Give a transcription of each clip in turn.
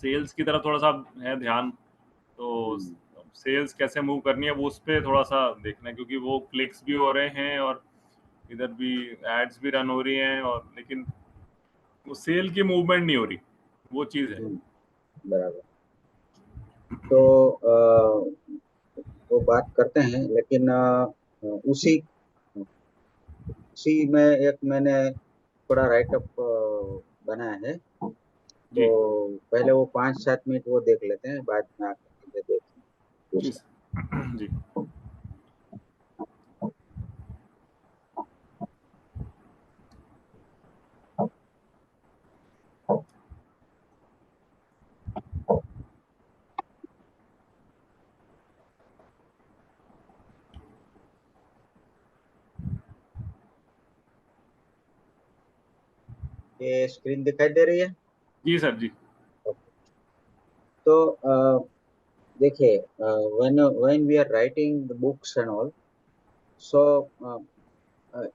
Sales की तरफ थोड़ा सा है ध्यान, तो सेल्स कैसे मूव करनी है वो उस पे थोड़ा सा देखना है, क्योंकि वो क्लिक्स भी हो रहे हैं और इधर भी एड्स भी रन हो रही हैं, और लेकिन वो सेल की मूवमेंट नहीं हो रही, वो चीज है। बराबर। तो वो बात करते हैं, लेकिन उसी उसी में एक मैंने थोड़ा राइटअप बनाया है। तो जी पहले वो 5-7 मिनट वो देख लेते हैं, बाद में आकर चीजें देखें जी दूसरा। जी। ये स्क्रीन दिखाई दे रही है? जी सर जी। तो देखिए, when we are writing the books and all, so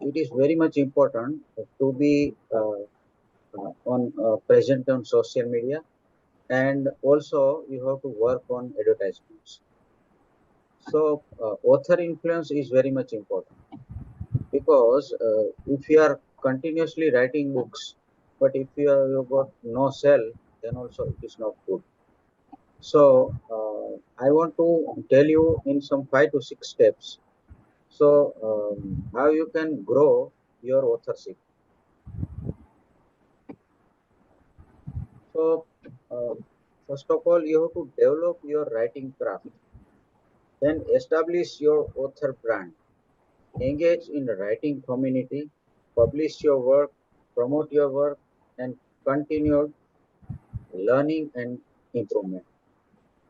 it is very much important to be on present on social media, and also you have to work on advertisements. So author influence is very much important, because if you are continuously writing books, but if you got no sell, then also it is not good. So I want to tell you in some 5 to 6 steps. So how you can grow your authorship. So uh, first of all, you have to develop your writing craft. Then establish your author brand. Engage in the writing community. Publish your work. Promote your work, and continue learning and improvement.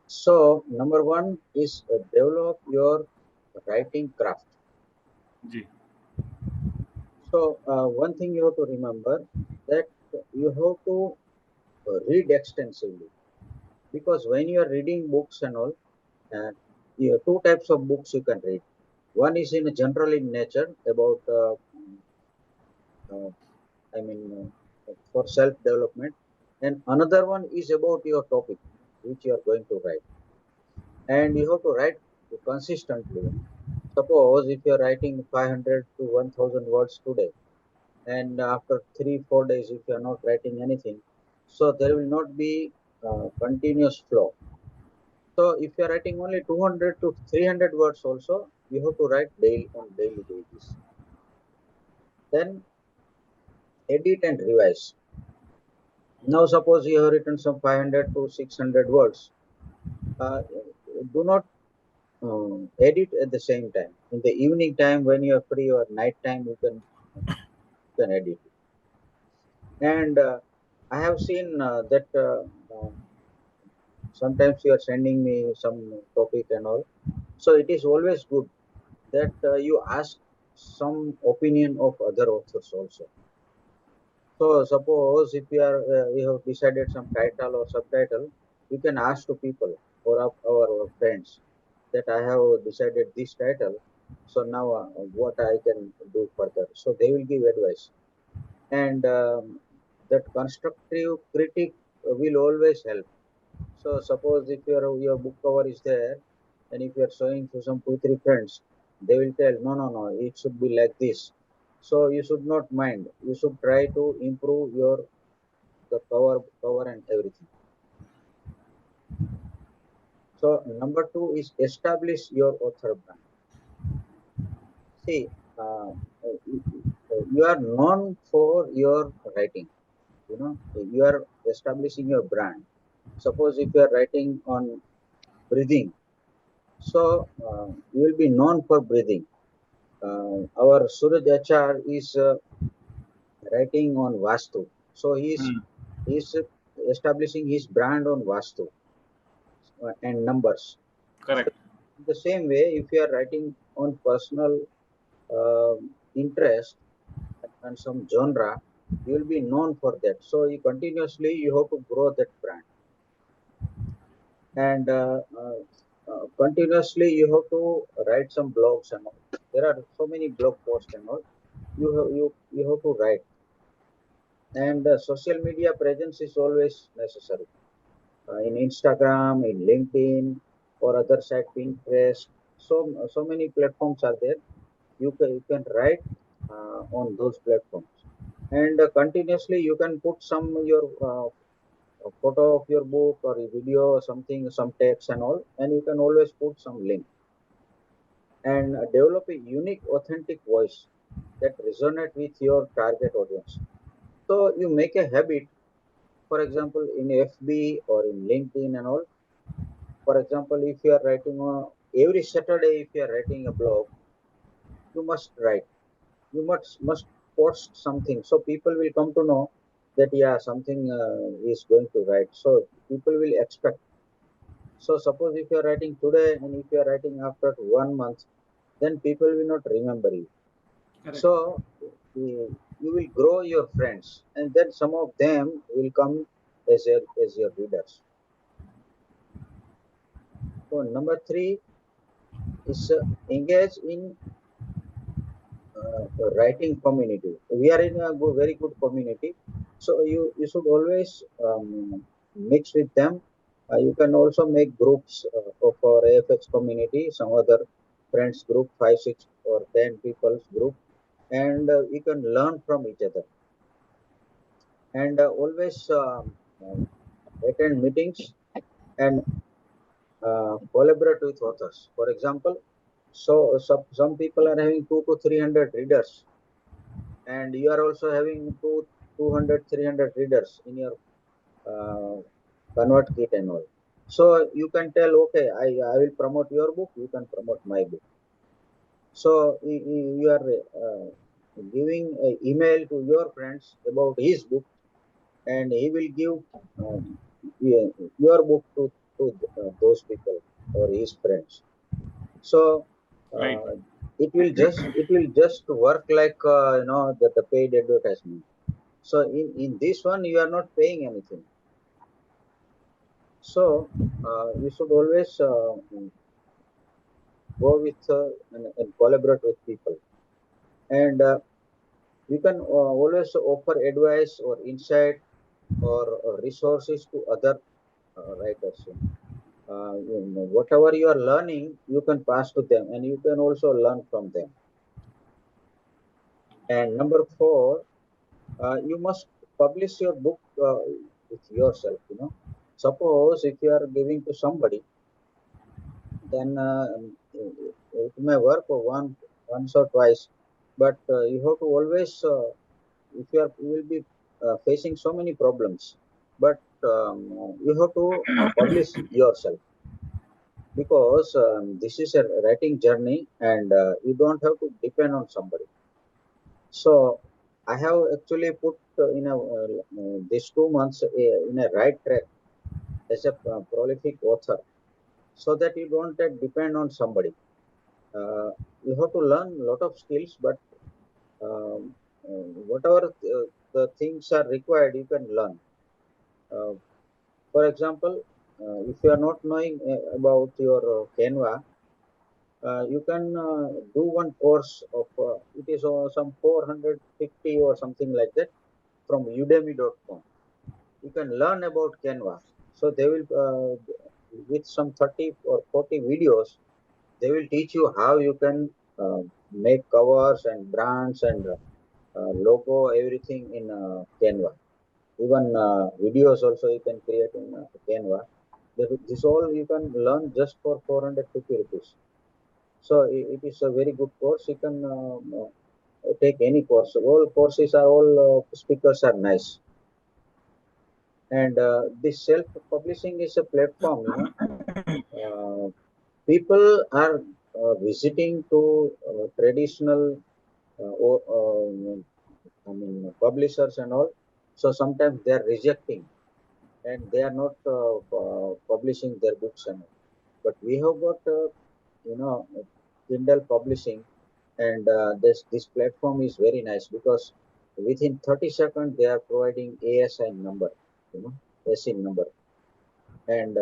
So number one is develop your writing craft. जी So one thing you have to remember, that you have to read extensively, because when you are reading books and all, uh, two types of books you can read. One is in general in nature about, uh, I mean, for self development, and another one is about your topic which you are going to write, and you have to write consistently. Suppose if you are writing 500 to 1000 words today, and after 3-4 days if you are not writing anything, so there will not be continuous flow. So if you are writing only 200 to 300 words also, you have to write daily on daily basis. Then edit and revise. Now suppose you have written some 500 to 600 words, uh, do not edit at the same time. In the evening time when you are free, or night time, you can edit. And I have seen that sometimes you are sending me some topic and all. So it is always good that you ask some opinion of other authors also. So suppose if you have decided some title or subtitle, you can ask to people or our friends that I have decided this title. So now what I can do further. So they will give advice, and that constructive critique will always help. So suppose if your book cover is there, and if you are showing to some 2-3 friends, they will tell, no, no, no, it should be like this. So you should not mind. You should try to improve your the cover and everything. So number two is establish your author brand. See, you are known for your writing. You are establishing your brand. Suppose if you are writing on breathing, so you will be known for breathing. Our Suraj Achar is writing on Vastu. So he's establishing his brand on Vastu and numbers. So correct. the same way, if you are writing on personal interest and some genre, you will be known for that. So you have to grow that brand, and continuously you have to write some blogs and all. There are so many blog posts and all. You have to write, and social media presence is always necessary. in Instagram, in LinkedIn, or other site, Pinterest. So many platforms are there. You can write on those platforms, and continuously you can put some your a photo of your book or a video or something, some text and all, and you can always put some link and develop a unique, authentic voice that resonate with your target audience. So you make a habit, for example, in FB or in LinkedIn and all. For example, if you are writing every Saturday, if you are writing a blog, you must write. You must post something, so people will come to know that yeah, something is going to write. So people will expect. So suppose if you are writing today and if you are writing after 1 month, then people will not remember you. Correct. So you will grow your friends, and then some of them will come as your readers. So number three is engage in writing community. We are in a very good community, so you should always mix with them. You can also make groups of our AFX community, some other friends group, 5, 6, or 10 people's group, and you can learn from each other, and always attend meetings and collaborate with authors. For example, some people are having 2 to 300 readers, and you are also having 200 300 readers in your uh, convert kit and all. So you can tell, okay, I will promote your book, you can promote my book. So you are giving an email to your friends about his book, and he will give um, your book to those people or his friends. So Right. uh, it will just work like the paid advertisement. So in this one, you are not paying anything. So you should always go with and collaborate with people, and you can always offer advice or insight or resources to other writers. Whatever you are learning, you can pass to them, and you can also learn from them. And number four, you must publish your book with yourself. Suppose if you are giving to somebody, then it may work for once or twice, but you have to always, if you will be facing so many problems, but you have to publish yourself, because this is a writing journey, and you don't have to depend on somebody. So I have actually put these 2 months in a right track as a prolific author, so that you don't depend on somebody. uh, you have to learn a lot of skills, but um, whatever the things are required, you can learn. uh, for example, if you are not knowing about your Canva, you can do one course of it is some 450 or something like that, from udemy.com. You can learn about Canva. So they will with some 30 or 40 videos, they will teach you how you can uh, make covers and brands and logo, everything in Canva. Even videos also you can create in Canva. This all you can learn just for 450 rupees. So it is a very good course. You can take any course. All courses are all speakers are nice, and this self-publishing is a platform. People are visiting to traditional publishers and all. So sometimes they are rejecting, and they are not publishing their books and all. But we have got you know Kindle publishing, and this platform is very nice, because within 30 seconds they are providing ASIN number, you know, ASIN number, and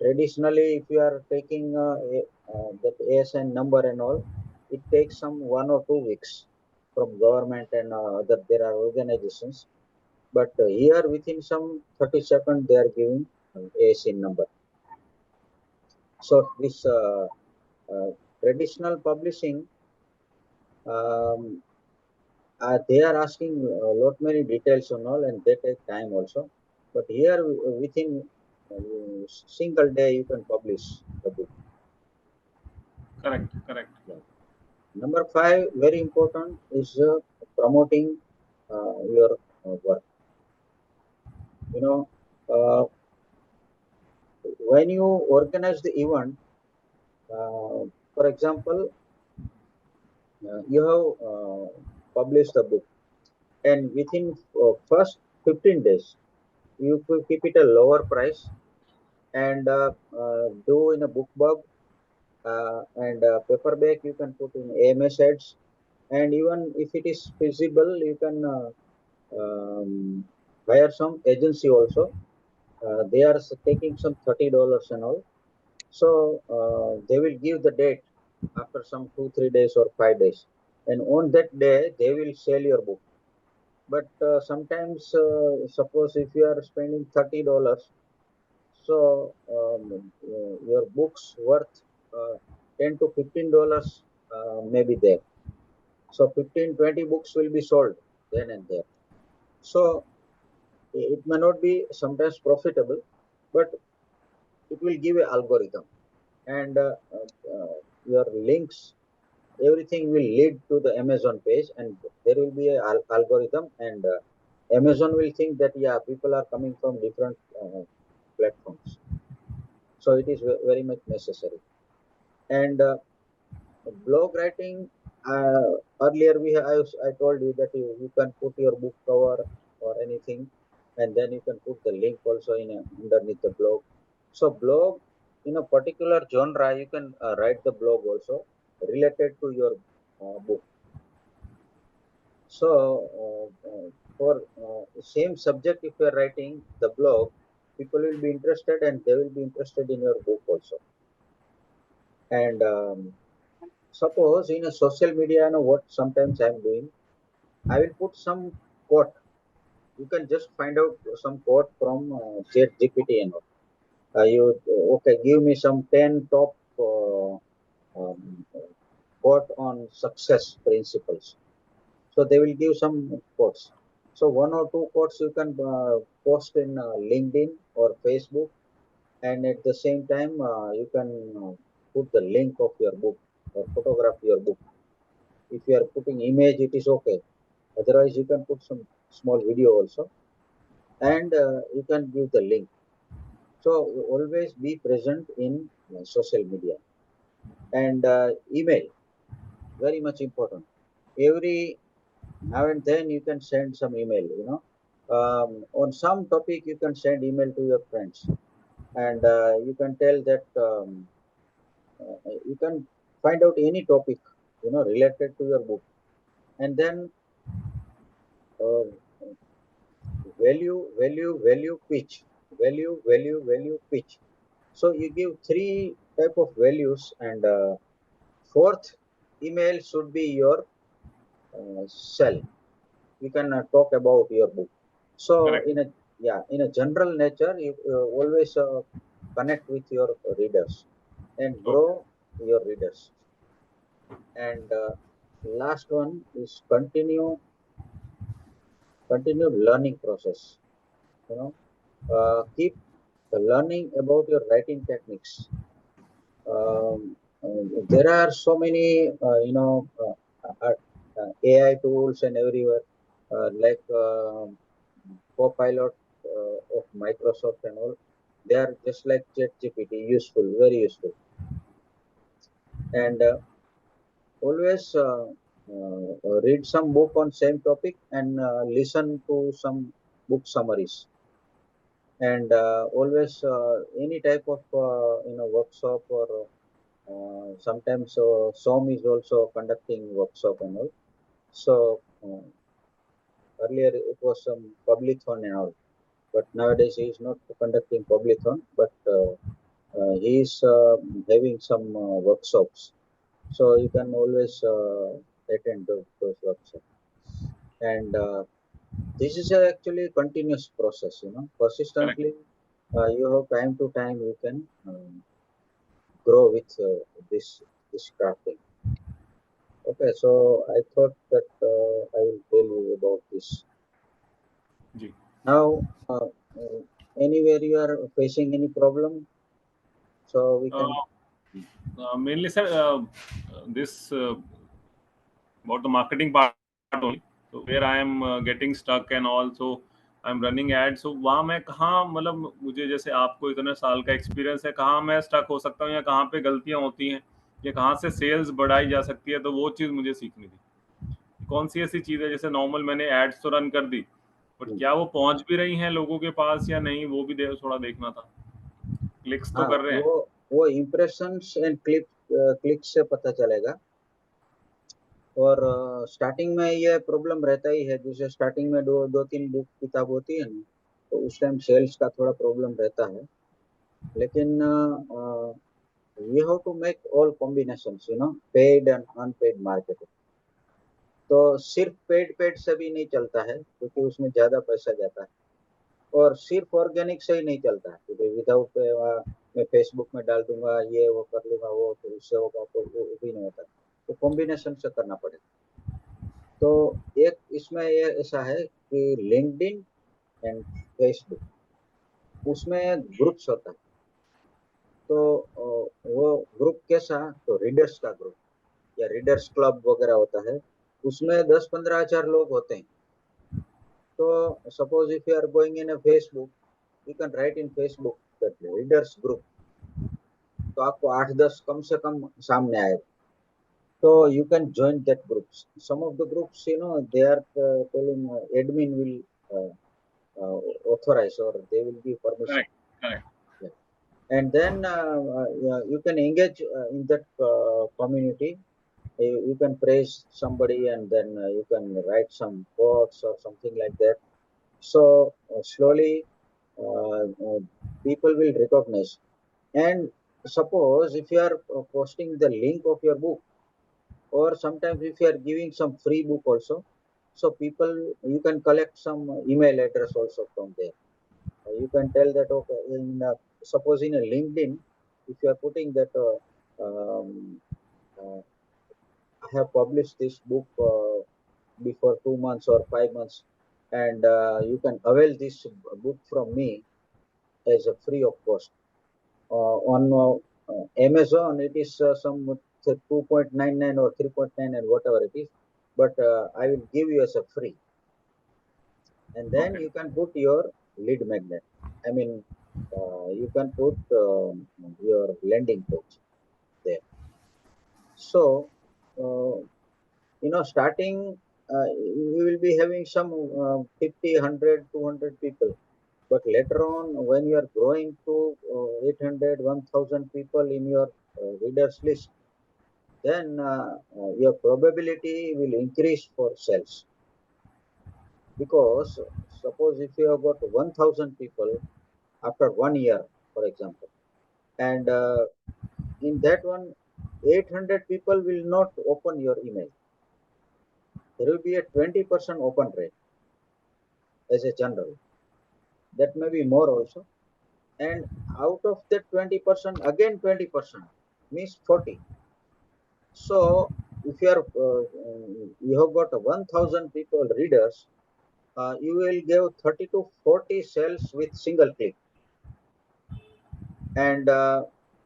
traditionally, if you are taking that ASN number and all, it takes some 1 or 2 weeks from government and other there are organizations. But here within some 30 seconds they are giving ASIN number. So this traditional publishing, um, they are asking a lot many details and all, and they take time also. But here within single day you can publish the book. Correct, correct. Yeah. Number 5, very important, is promoting your work. You know, uh, when you organize the event, for example, you have published a book, and within first 15 days, you could keep it a lower price and do in a BookBub, and paperback you can put in AMS ads, and even if it is feasible, you can hire some agency also. They are taking some $30 and all. So they will give the date after some 2 3 days or 5 days, and on that day they will sell your book. But sometimes, suppose if you are spending $30, so your books worth $10 to $15 may be there. So 15 20 books will be sold then and there. So it may not be sometimes profitable, but it will give a algorithm, and your links, everything will lead to the Amazon page, and there will be a algorithm, and Amazon will think that yeah, people are coming from different platforms. So it is very much necessary. And blog writing, earlier I told you that you can put your book cover or anything, and then you can put the link also in underneath the blog. So blog in a particular genre, you can write the blog also related to your book. So for same subject, if you are writing the blog, people will be interested and they will be interested in your book also. And suppose in a social media, you know what sometimes I'm doing, I will put some quote. You can just find out some quote from Chat GPT and all. You okay? Give me some 10 top um, quote on success principles. So they will give some quotes. So one or two quotes you can post in LinkedIn or Facebook, and at the same time you can put the link of your book or photograph your book. If you are putting image, it is okay. Otherwise, you can put some small video also, and you can give the link. So always be present in social media, and email, very much important. Every now and then you can send some email. On some topic you can send email to your friends, and you can tell that you can find out any topic related to your book, and then uh, value pitch, value pitch. So you give three type of values, and fourth email should be your sell. You can talk about your book. So Correct. in a general nature, you always connect with your readers and grow Okay. your readers. And last one is continued learning process. You know, keep learning about your writing techniques. There are so many AI tools and everywhere, like Copilot of Microsoft and all. They are just like ChatGPT, useful, very useful. And always read some book on same topic, and listen to some book summaries. And always any type of workshop, or sometimes SOM is also conducting workshop and all. So earlier it was some publicathon and all, but nowadays he is not conducting publicathon, but he is having some workshops. So you can always attend those workshops. And This is actually a continuous process, Correct. persistently. You have time to time you can grow with this crafting. Okay, so I thought that I will tell you about this. जी. Now, anywhere you are facing any problem, so we can. Mainly, sir, this about the marketing part only. So where I am getting stuck and also I am running ad, so वहाँ मैं कहाँ, मतलब मुझे जैसे आपको इतने साल का एक्सपीरियंस है, कहाँ मैं स्टक हो सकता हूँ या कहाँ पे गलतियाँ होती हैं या कहाँ से सेल्स बढ़ाई जा सकती है, तो वो चीज़ मुझे सीखनी थी। कौन सी ऐसी चीज़ है, जैसे नॉर्मल मैंने एड्स तो रन कर दी, बट क्या वो पहुंच भी रही हैं लोगों के पास या नहीं, वो भी थोड़ा देखना था। क्लिक्स तो हाँ, कर रहे हैं। वो इम्प्रेशंस एंड क्लिक से पता चलेगा। और स्टार्टिंग में ये प्रॉब्लम रहता ही है, जैसे स्टार्टिंग में दो दो तीन बुक किताब होती है ना, तो उस टाइम सेल्स का थोड़ा प्रॉब्लम रहता है। लेकिन we have to make all combinations, paid and unpaid marketing. तो सिर्फ पेड से भी नहीं चलता है, क्योंकि उसमें ज्यादा पैसा जाता है। और सिर्फ ऑर्गेनिक से ही नहीं चलता है, क्योंकि विदाउट मैं फेसबुक में डाल दूंगा, ये वो कर लूंगा, वो तो उससे होगा, तो वो भी नहीं होता। तो कॉम्बिनेशन से करना पड़ेगा। तो एक इसमें ये ऐसा है कि लिंक्डइन एंड फेसबुक, उसमें ग्रुप्स होता है। तो वो ग्रुप कैसा, तो रीडर्स का ग्रुप या रीडर्स क्लब वगैरह होता है। उसमें 10-15 हजार लोग होते हैं। तो suppose if you are going in a Facebook, you can write in Facebook that readers group, तो आपको 8-10 कम से कम सामने आएगा। So you can join that groups. Some of the groups, they are telling admin will uh, authorize, or they will give permission. Correct, correct. Yeah. And then yeah, you can engage in that community. You can praise somebody, and then you can write some quotes or something like that. So slowly people will recognize. And suppose if you are posting the link of your book, or sometimes if you are giving some free book also, so people, you can collect some email address also from there. You can tell that, okay, suppose in a LinkedIn, if you are putting that um, uh, I have published this book before 2 months or 5 months, and you can avail this book from me as a free of cost. On Amazon, it is some 2.99 or 3.9 and whatever it is, but I will give you as a free. And then okay. you can put your lead magnet. I mean, you can put your landing page there. So, starting, you will be having some 50, 100, 200 people. But later on, when you are growing to 800, 1000 people in your readers list, then your probability will increase for sales. Because suppose if you have got 1000 people after 1 year, for example, and in that one, 800 people will not open your email. There will be a 20% open rate as a general. That may be more also. And out of that 20%, again 20% means 40. So if you have got 1000 people readers, you will give 30 to 40 sales with single click. And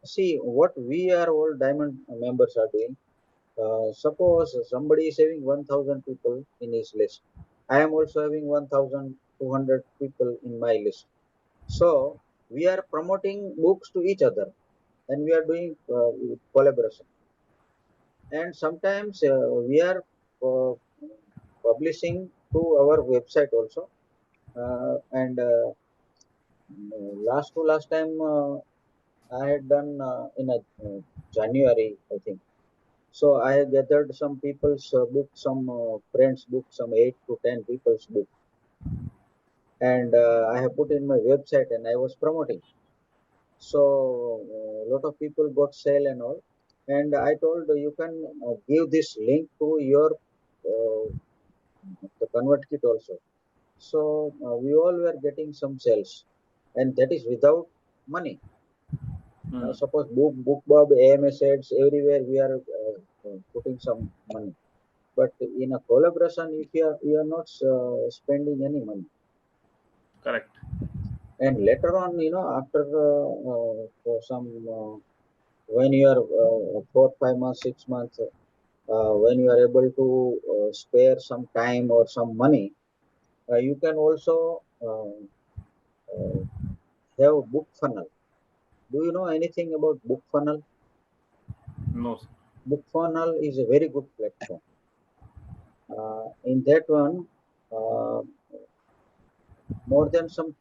see what we are all diamond members are doing. Suppose somebody is having 1000 people in his list. I am also having 1200 people in my list. So we are promoting books to each other, and we are doing collaboration. And sometimes we are uh, publishing to our website also. And last time I had done in a January, I think. So I have gathered some people's book, some friends' book, some 8 to 10 people's book, and I have put in my website, and I was promoting. So a lot of people got sale and all, and I told you can give this link to your the convert kit also. So we all were getting some sales, and that is without money. Suppose BookBub, AMS ads, everywhere we are putting some money. But in a collaboration, if you are not spending any money, Correct. and later on, after for some when you are 4, 5 months, 6 months, when you are able to spare some time or some money, you can also uh, have book funnel. Do you know anything about book funnel? No, sir. Book funnel is a very good platform. In that one, uh, more than some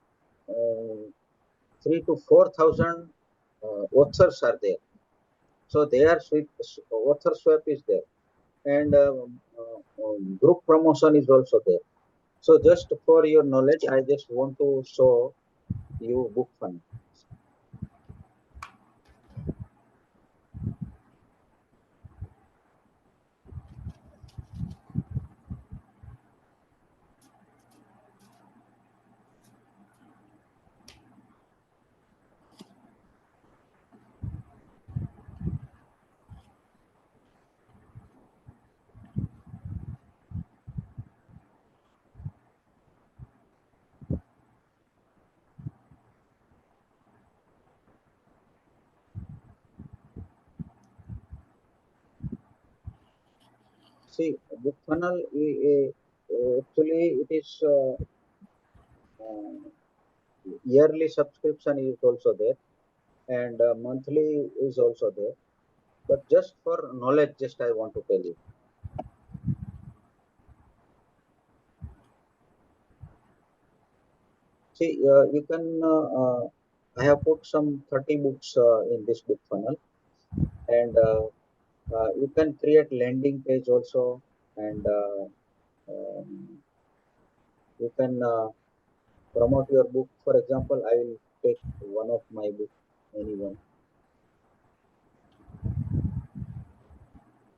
3 to 4 thousand authors are there. So they are author swap is there, and group promotion is also there. So just for your knowledge, I just want to show you book funnel. See, book funnel actually it is uh, yearly subscription is also there, and monthly is also there. But just for knowledge, just I want to tell you. See, you can. I have put some 30 books in this book funnel, and you can create landing page also, and um, you can promote your book. For example, I will take one of my book, anyone.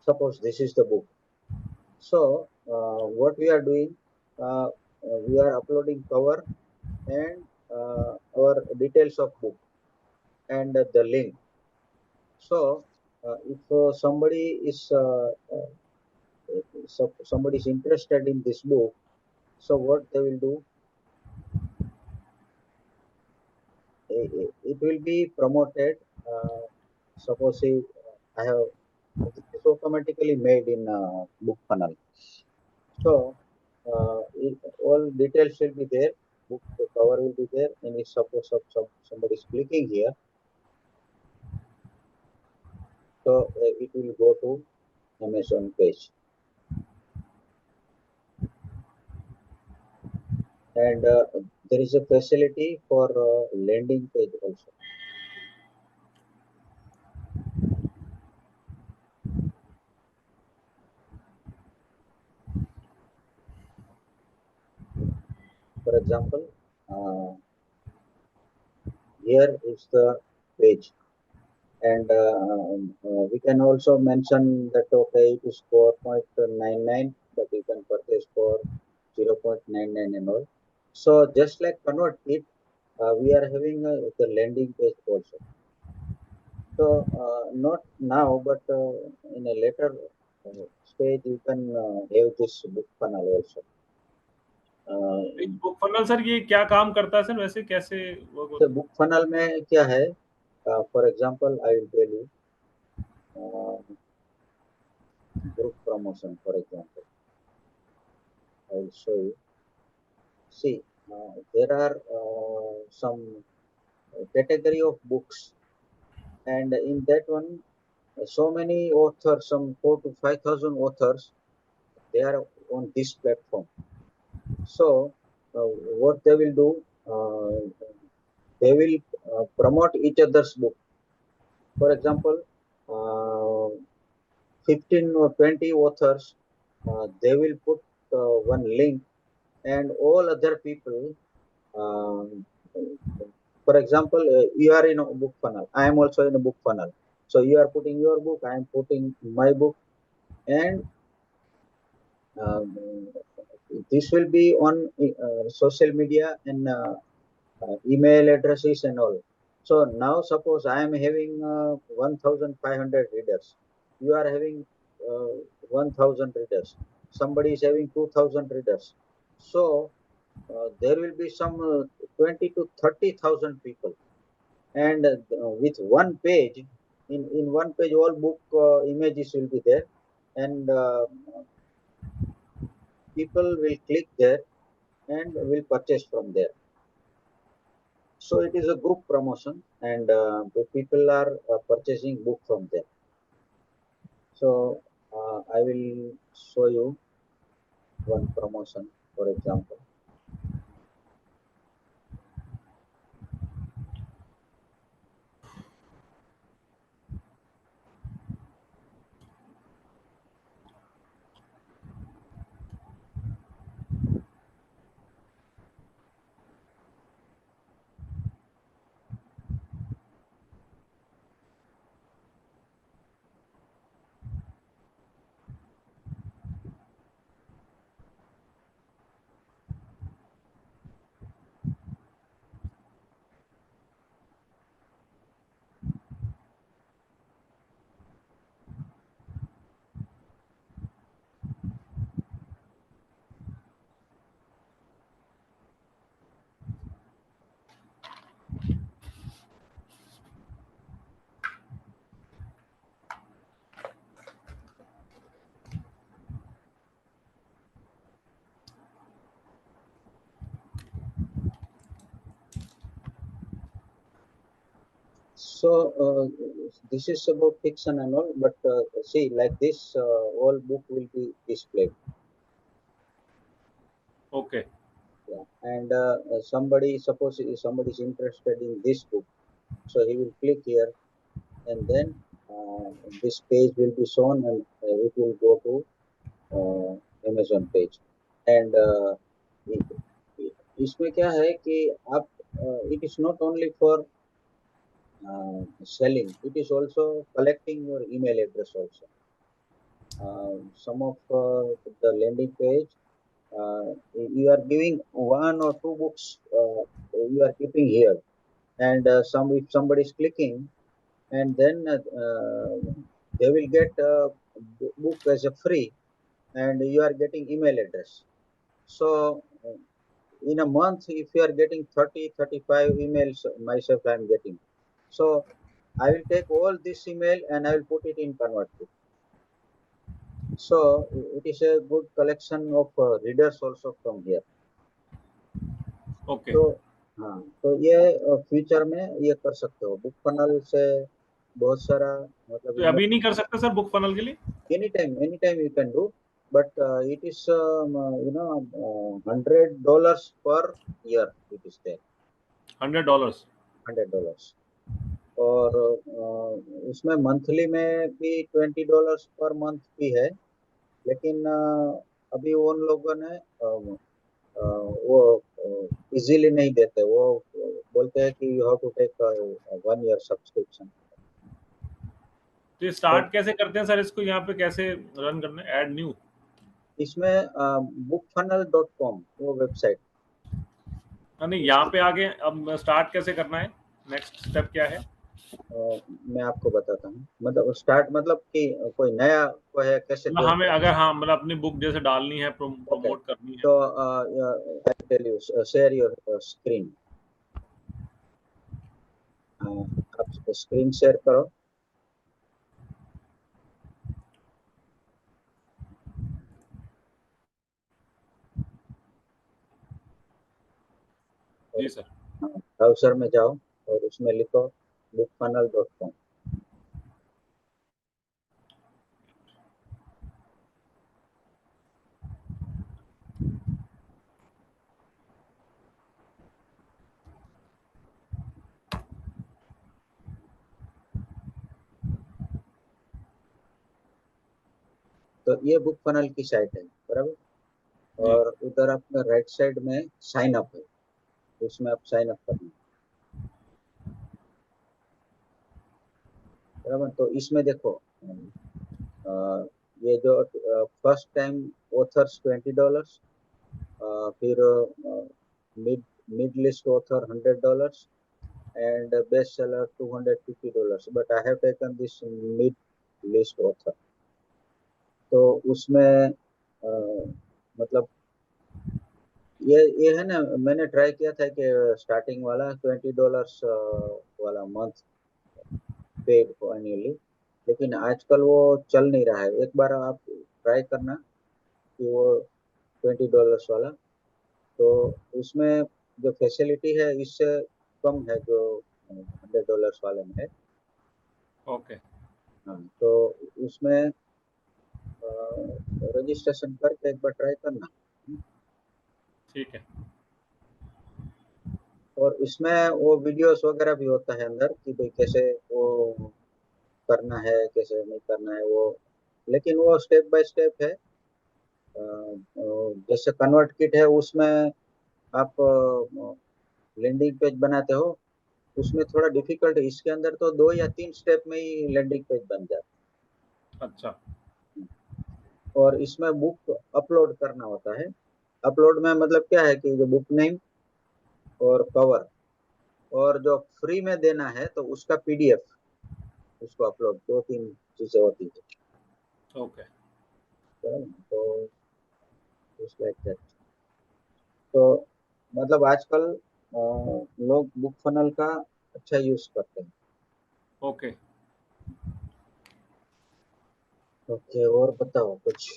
Suppose this is the book. So what we are doing, we are uploading cover and our details of book and the link. So if somebody is interested in this book, so what they will do, it will be promoted. Suppose I have it is automatically made in book funnel. So all details will be there. Book cover will be there, and if suppose somebody is clicking here, so it will go to Amazon page, and there is a facility for landing page also. For example, uh, here is the page, and we can also mention that okay, it is 4.99, but you can purchase for 0.99 and all. So just like convert it, we are having the landing page also. So not now, but in a later stage, you can have this book funnel also. Book funnel sir ये क्या काम करता है sir, वैसे कैसे work तो होता book funnel में क्या है, for example I will tell you, group promotion, for example. I will show you. See, there are some category of books, and in that one, so many authors, some 4 to 5 thousand authors, they are on this platform. So, what they will do, they will promote each other's book. For example, uh, 15 or 20 authors, they will put one link, and all other people, um, for example, you are in a book funnel, I am also in a book funnel. So you are putting your book, I am putting my book, and um, this will be on social media and email addresses and all. So now suppose I am having 1500 readers. You are having 1000 readers. Somebody is having 2000 readers. So there will be some 20 to 30,000 people. And with one page, in one page, all book images will be there. And people will click there and will purchase from there. So it is a group promotion, and the people are purchasing book from there. So I will show you one promotion, for example. So this is about fiction and all, but see, like this, all book will be displayed. Okay. Yeah. And somebody, suppose somebody is interested in this book, so he will click here, and then this page will be shown, and it will go to Amazon page. And इ- इसमें क्या है कि आप it is not only for selling, it is also collecting your email address also. Some of the landing page, you are giving one or two books, you are keeping here, and some if somebody is clicking, and then they will get a book as a free, and you are getting email address. So in a month, if you are getting 30, 35 emails, myself I am getting. So I will take all this email and I will put it in ConvertKit. So it is a good collection of readers also from here. Okay. तो हाँ, तो ये future में ये कर सकते हो, book funnel से बहुत सारा, तो मतलब अभी नहीं कर सकते सर बुक फनल के लिए? Any time you can do, but it is $100 per year, it is there, $100। $100। और उसमें मंथली में भी $20 पर मंथ भी है, लेकिन अभी उन लोगों ने वो इजीली नहीं देते, वो बोलते हैं कि you have to take 1 year subscription. तो ये तो स्टार्ट कैसे करते हैं सर इसको, यहाँ पे कैसे रन करना है? Add new? इसमें bookfunnel.com वो वेबसाइट, नहीं, यहाँ पे आगे अब स्टार्ट कैसे करना है? नेक्स्ट स्टेप क्या है? मैं आपको बताता हूँ, मतलब स्टार्ट मतलब कि कोई नया को है कैसे मतलब ज्वाइन हमें करना। अगर हाँ मतलब अपनी बुक जैसे डालनी है, ओके, प्रमोट करनी है। तो I tell you, share your screen. आप स्क्रीन शेयर करो। जी सर। ब्राउजर में जाओ और उसमें लिखो bookfunnel.com। तो ये बुक फनल की साइट है, बराबर। जी। और उधर आपका राइट साइड में साइन अप है, उसमें आप साइन अप करना, बराबर। तो इसमें देखो, ये जो फर्स्ट टाइम ऑथर्स $20, फिर mid mid list author $100 and best seller $250. But I have taken this mid list author. तो उसमें मतलब ये है ना, मैंने ट्राई किया था कि स्टार्टिंग वाला $20 वाला मंथ पेड एनुअली, लेकिन आजकल वो चल नहीं रहा है। एक बार आप ट्राई करना कि वो $20 वाला, तो उसमें जो फैसिलिटी है इससे कम है जो $100 वाले में है। ओके। हाँ, तो उसमें रजिस्ट्रेशन करके एक बार ट्राई करना। ठीक है। और इसमें वो वीडियोस वगैरह भी होता है अंदर कि भाई कैसे वो करना है, कैसे नहीं करना है वो, लेकिन वो स्टेप बाय स्टेप है। जैसे कन्वर्ट किट है, उसमें आप लैंडिंग पेज बनाते हो, उसमें थोड़ा डिफिकल्ट है। इसके अंदर तो 2 या 3 स्टेप में ही लैंडिंग पेज बन जाता अच्छा। है। और इसमें बुक अपलोड करना होता है। अपलोड में मतलब क्या है कि जो बुक नेम और कवर, और जो फ्री में देना है तो उसका पीडीएफ, उसको अपलोड, 2-3 चीजें होती है। ओके। तो उस लाइक दैट। तो मतलब आजकल लोग बुक फनल का अच्छा यूज करते हैं। ओके ओके, और बताओ कुछ।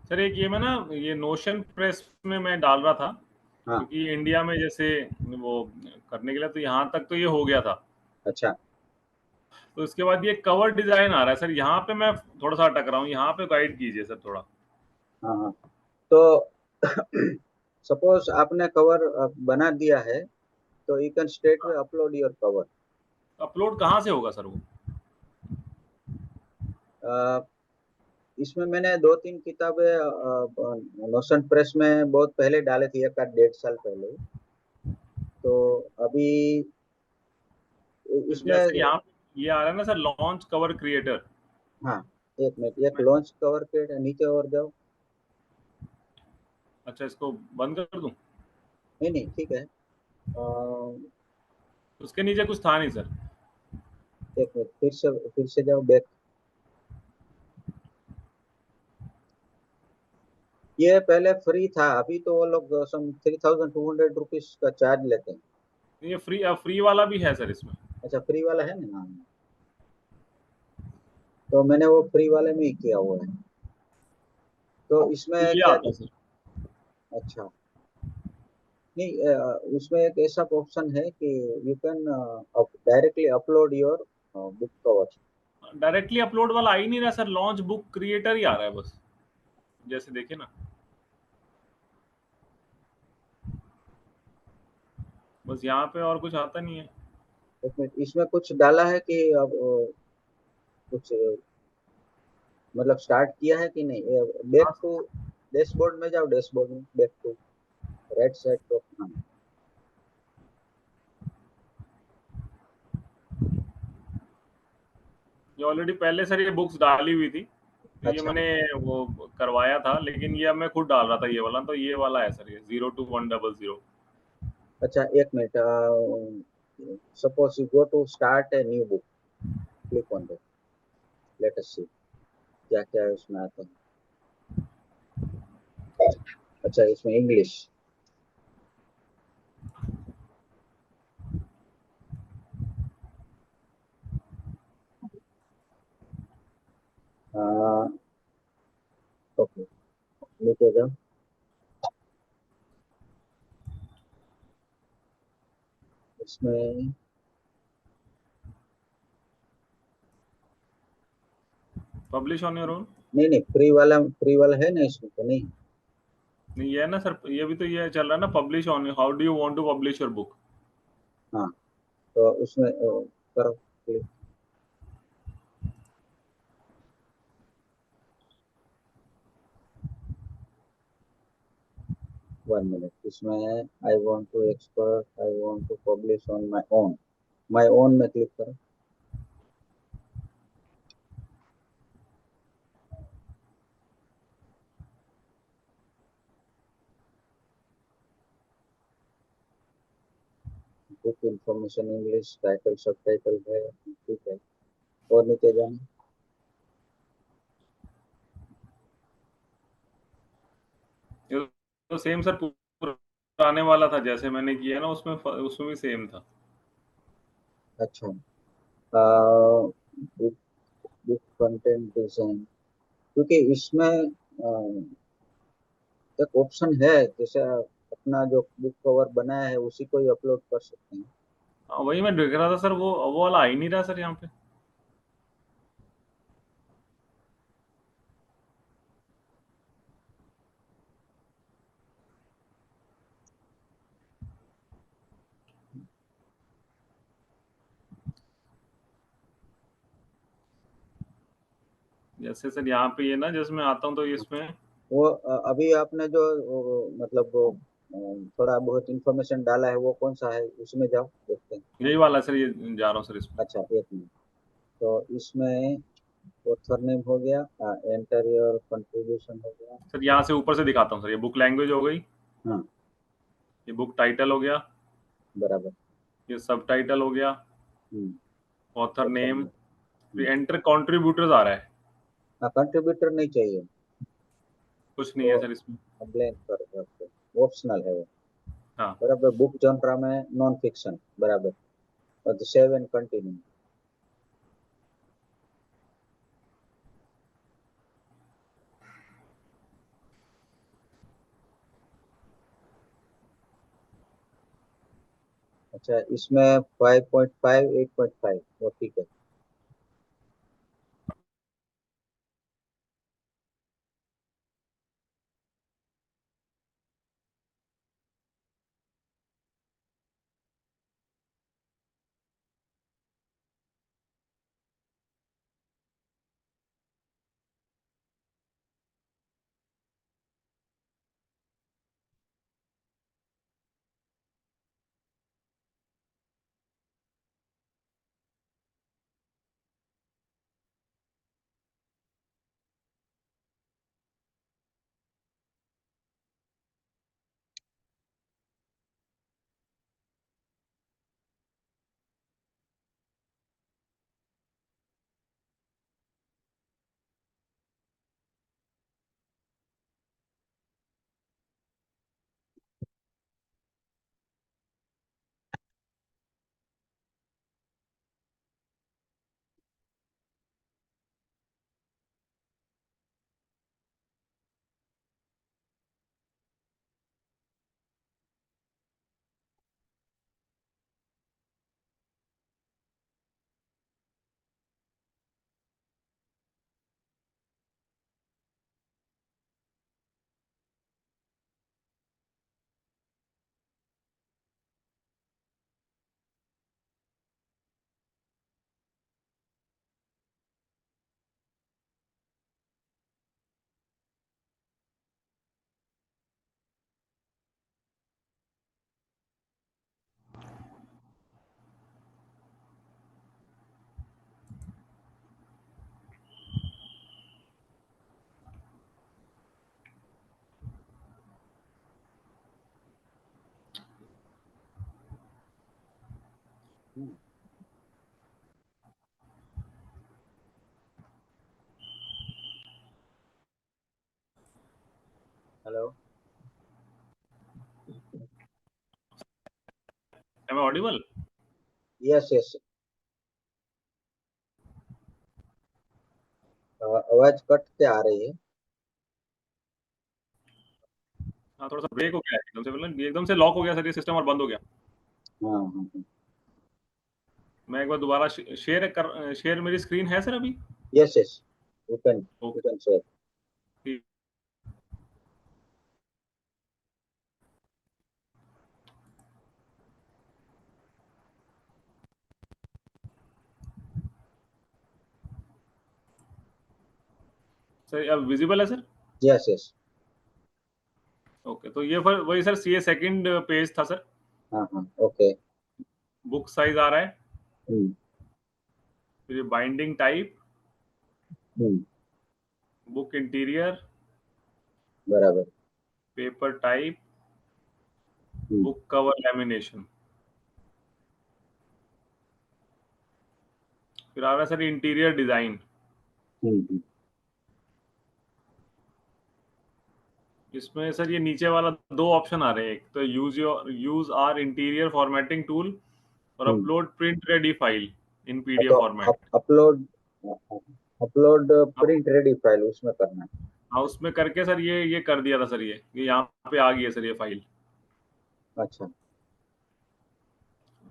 सर, एक ये मैं ना ये नोशन प्रेस में मैं डाल रहा था, हाँ। क्योंकि इंडिया में जैसे वो करने के लिए तो यहाँ तक तो ये हो गया था। अच्छा। तो इसके बाद ये कवर डिजाइन आ रहा है सर, यहाँ पे मैं थोड़ा सा अटक रहा हूँ, यहाँ पे गाइड कीजिए सर थोड़ा। हाँ हाँ। तो सपोज आपने कवर बना दिया है, तो you can straight way upload your cover. Upload कहाँ से होगा सर वो? इसमें मैंने 2-3 किताबें नोशन प्रेस में बहुत पहले डाले थे, 1 आध 1.5 साल पहले। तो अभी तो इसमें, जैसे यहाँ पे ये आ रहा है ना सर, लॉन्च कवर क्रिएटर। हाँ, एक मिनट, एक लॉन्च कवर के नीचे और जाओ। अच्छा, इसको बंद कर दूं? नहीं नहीं, ठीक है। उसके नीचे कुछ था नहीं सर। एक मिनट, फिर से जाओ बैक। ये पहले फ्री था, अभी तो वो लोग सम ₹3,200 का चार्ज लेते हैं। ये फ्री वाला भी है सर इसमें? अच्छा, फ्री वाला है ना? हाँ, तो मैंने वो फ्री वाले में ही किया हुआ है। तो इसमें तो ये क्या, आता है सर। अच्छा, नहीं, उसमें एक ऐसा ऑप्शन है कि you can directly upload your book cover. Directly upload वाला आ ही नहीं रहा सर, लॉन्च बुक क्रिएटर ही आ रहा है बस। जैसे देखिए ना, बस यहाँ पे और कुछ आता नहीं है। एक मिनट, इसमें कुछ डाला है कि अब कुछ मतलब स्टार्ट किया है कि नहीं? बैक हाँ, टू डैशबोर्ड में जाओ, डैशबोर्ड में बैक टू राइट साइड तो, हाँ। ये ऑलरेडी पहले सर ये बुक्स डाली हुई थी, तो ये अच्छा। मैंने वो करवाया था, लेकिन ये अब मैं खुद डाल रहा था ये वाला, तो ये वाला है सर, ये 02100। अच्छा, एक minute, suppose you go to start a new book, click on that, let us see क्या क्या उसमें आता है। अच्छा, इसमें इंग्लिश। ओके, नीचे जाओ। इसमें पब्लिश ऑन योर ओन। नहीं नहीं, फ्री वाला है ना इसमें, तो नहीं। नहीं, ये है ना सर, ये भी तो ये चल रहा है ना, publish on, how do you want to publish your book. हाँ, तो उसमें करो क्लिक। 1 मिनट, इसमें I want to publish on my own में क्लिक करो। Book information English, title subtitle है, ठीक है। और नीचे जाना। ये तो सेम सर पुराने वाला था, जैसे मैंने किया ना उसमें उसमें भी सेम था। अच्छा, बुक बुक कंटेंट डिजाइन, क्योंकि इसमें एक ऑप्शन है, जैसे अपना जो बुक कवर बनाया है उसी को ही अपलोड कर सकते हैं। हाँ, वही मैं देख रहा था सर, वो वाला आ ही नहीं रहा सर यहाँ पे। जैसे सर यहाँ पे ये ना, जिसमें आता हूँ तो इसमें वो अभी आपने जो मतलब थोड़ा बहुत इंफॉर्मेशन डाला है वो कौन सा है, उसमें जाओ देखते हैं। यही वाला है सर, ये जा रहा हूँ सर इसमें। अच्छा, एक मिनट। तो इसमें ऑथर नेम हो गया, एंटर योर कंट्रीब्यूशन हो गया। सर यहाँ से ऊपर से दिखाता हूँ सर, ये बुक लैंग्वेज हो गई, हाँ, ये बुक टाइटल हो गया, बराबर। ये सब टाइटल हो गया, हम्म, ऑथर ऑथर नेम, नेम। फिर एंटर कंट्रीब्यूटर्स आ रहा है। हाँ, कंट्रीब्यूटर नहीं चाहिए। कुछ नहीं तो है सर इसमें। ब्लैंक कर दो आपको, ऑप्शनल है वो। हाँ बराबर, बुक जॉनरा में नॉन फिक्शन, बराबर। और सेव एंड कंटिन्यू। अच्छा, इसमें 5.5, 8.5 वो ठीक है। Hello. Am I audible? Yes yes. आवाज कट के आ रही है। हाँ थोड़ा सा ब्रेक हो गया है एकदम से, मतलब एकदम से लॉक हो गया सर ये सिस्टम और बंद हो गया। हाँ हाँ हाँ। मैं एक बार दोबारा शेयर मेरी स्क्रीन है सर अभी? Yes yes, you can, you okay. Can share. ठीक। सर अब विजिबल है सर? Yes yes. ओके, तो ये फिर वही सर, सी ए सेकंड पेज था सर। हाँ हाँ, ओके। बुक साइज आ रहा है, हम्म फिर बाइंडिंग टाइप, हम्म, बुक इंटीरियर, बराबर। पेपर टाइप, हम्म बुक कवर लैमिनेशन। फिर आ रहा है सर इंटीरियर डिजाइन। हम्म, इसमें सर ये नीचे वाला दो ऑप्शन आ रहे हैं, एक तो use our interior formatting tool और हम्म। Upload print ready file in तो PDF format. Upload upload print ready file उसमें करना है। हाँ, उसमें करके सर ये कर दिया था सर, ये यहाँ पे आ गई है सर ये फाइल। अच्छा,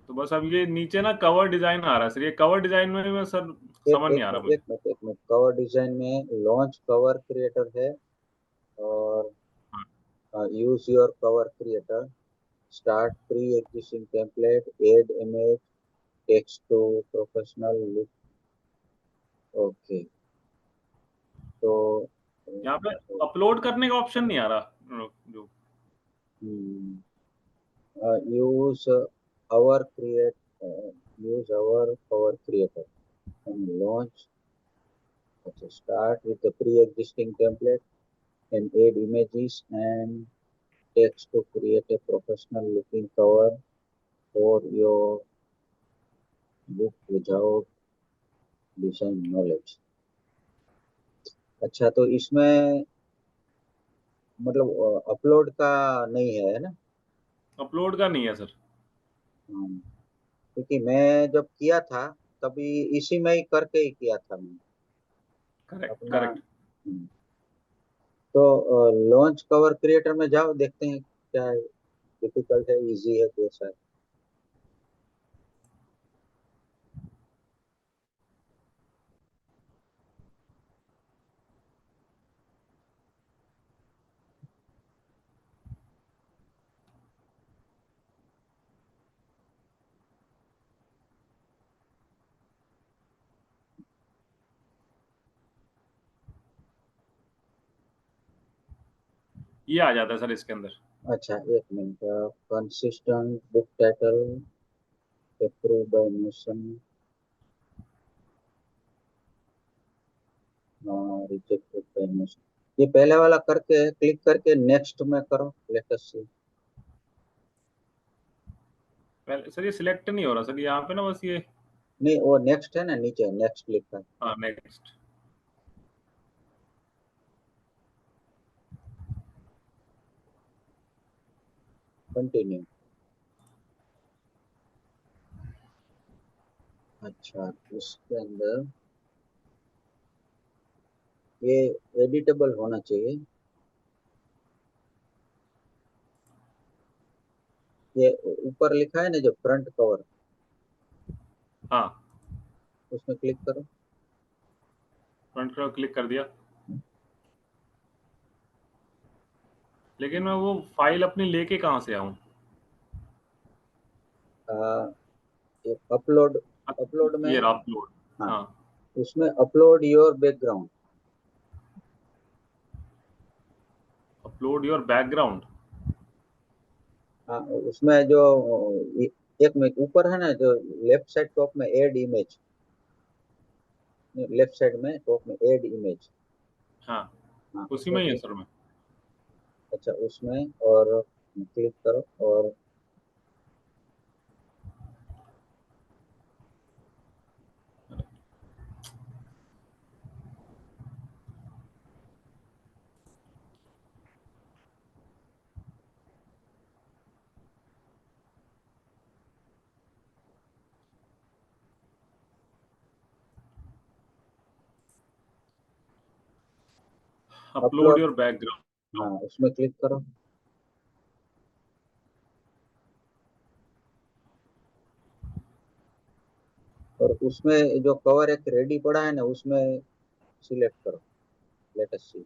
तो बस अब ये नीचे ना कवर डिजाइन आ रहा है सर, ये कवर डिजाइन में भी सर एक समझ एक नहीं आ रहा मिनट मुझे। एक मिनट एक मिनट, कवर डिजाइन में लॉन्च कवर क्रिएटर है, और हाँ, use your cover creator, start pre-existing template, add image, text to professional look। Okay, तो यहाँ पे अपलोड करने का ऑप्शन नहीं आ रहा जो। use our create use our cover creator and launch। अच्छा, start with the pre-existing template and add images and text to create a professional looking cover for your book without design knowledge। अच्छा, तो इसमें मतलब upload का नहीं है ना? Upload का नहीं है सर। हाँ, क्योंकि मैं जब किया था तभी इसी में ही करके ही किया था मैंने करेक्ट अपना। करेक्ट। तो लॉन्च कवर क्रिएटर में जाओ, देखते हैं क्या है, डिफिकल्ट है, इजी है, कैसा है। ये आ जाता है सर इसके अंदर। अच्छा, एक minute, consistent book title approve by motion, rejected by motion. ये पहले वाला करके क्लिक करके नेक्स्ट में करो, लेटेस्ट सी। पहले सर ये सिलेक्ट नहीं हो रहा सर, यहाँ पे ना बस ये। नहीं, वो नेक्स्ट है ना, नीचे नेक्स्ट लिखा है। हाँ नेक्स्ट। कंटिन्यू। अच्छा, इसके अंदर ये एडिटेबल होना चाहिए। ये ऊपर लिखा है ना जो फ्रंट कवर, हाँ, उसमें क्लिक करो। फ्रंट का क्लिक कर दिया, लेकिन मैं वो फाइल अपनी लेके कहाँ से आऊँ? आ, ये अपलोड, अपलोड में, ये रहा अपलोड। हाँ, हाँ, उसमें upload your background. Upload your background. हाँ, उसमें जो एक में ऊपर है ना जो लेफ्ट साइड टॉप में ऐड इमेज, लेफ्ट साइड में टॉप में ऐड इमेज। हाँ, हाँ, उसी उसमें में ही है क्लिक। सर में। अच्छा, उसमें और क्लिक करो, और अपलोड अपलोड, योर बैकग्राउंड। हाँ, उसमें क्लिक करो। और उसमें जो कवर एक रेडी पड़ा है ना, उसमें सिलेक्ट करो, लेटेस्ट सी।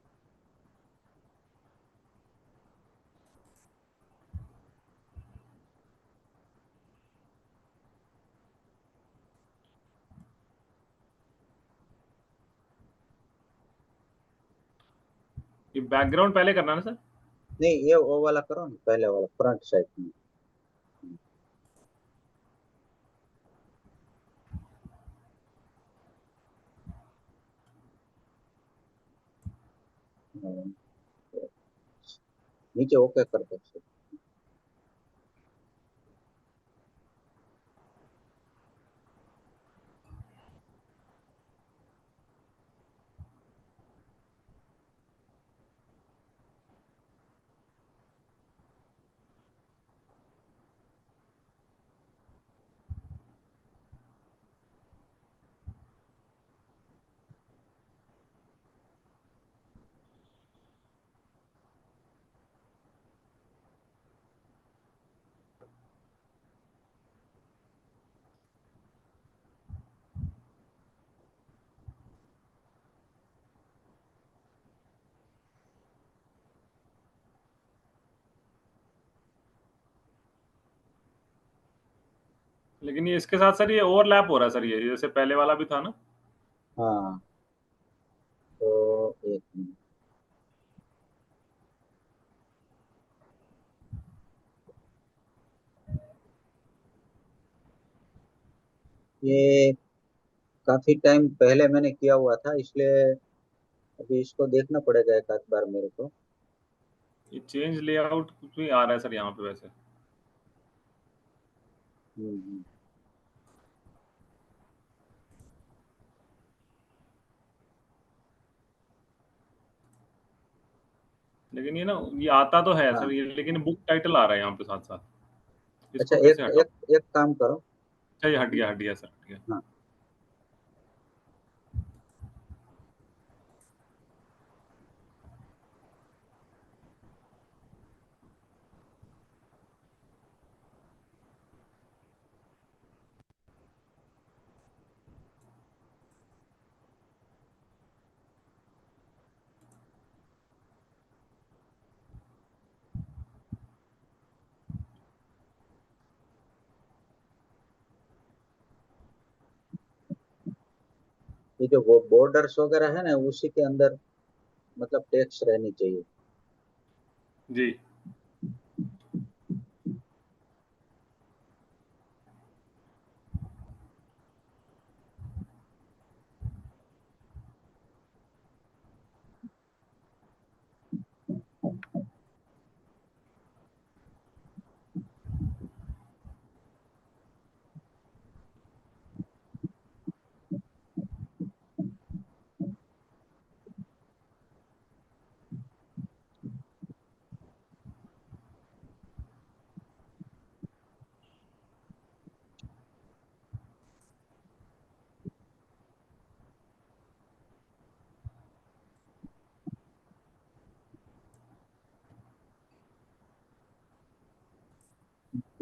ये बैकग्राउंड पहले करना है ना सर? नहीं, ये वो वाला करो ना, पहले वाला फ्रंट साइड में। हाँ, नीचे ओके कर दो। लेकिन ये इसके साथ सर ये ओवरलैप हो रहा है सर, ये जैसे पहले वाला भी था ना। हाँ, तो एक मिनट, ये काफी टाइम पहले मैंने किया हुआ था, इसलिए अभी इसको देखना पड़ेगा एक आध बार मेरे को। ये चेंज लेआउट कुछ भी आ रहा है सर यहाँ पे वैसे। हम्म। लेकिन ये ना, ये आता तो है हाँ, सर ये, लेकिन बुक टाइटल आ रहा है यहाँ पे साथ साथ। अच्छा, इसको एक कैसे हटाऊं? एक एक काम करो। अच्छा, ये हट गया सर, हट गया। हाँ, ये जो वो बॉर्डर्स वगैरह है ना, उसी के अंदर मतलब टेक्स्ट रहनी चाहिए। जी।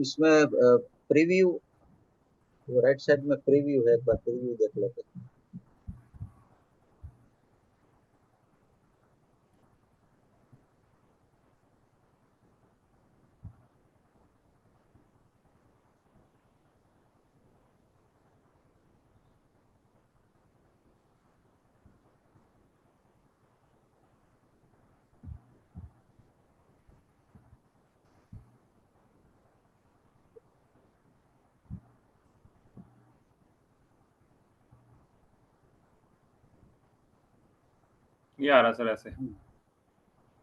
इसमें प्रीव्यू, राइट साइड में प्रीव्यू है, एक बार प्रीव्यू देख लेते हैं। ये आ रहा है सर ऐसे।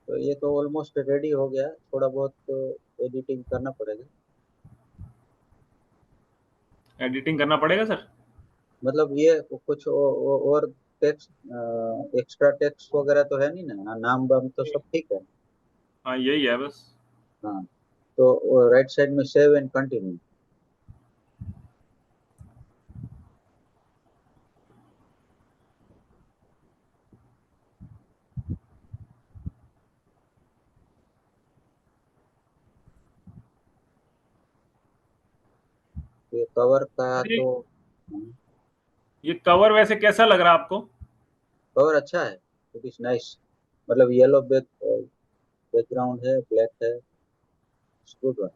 तो ये तो ऑलमोस्ट रेडी हो गया, थोड़ा बहुत तो एडिटिंग करना पड़ेगा। एडिटिंग करना पड़ेगा सर। मतलब ये कुछ और टेक्स्ट, एक्स्ट्रा टेक्स्ट वगैरह तो है नहीं ना, नाम वाम तो सब ठीक है। हाँ यही है बस। हाँ, तो राइट साइड में सेव एंड कंटिन्यू। ये कवर का सर तो ये कवर वैसे कैसा लग रहा है आपको? कवर अच्छा है, इट इज नाइस। मतलब येलो बैकग्राउंड है, ब्लैक है, गुड वन।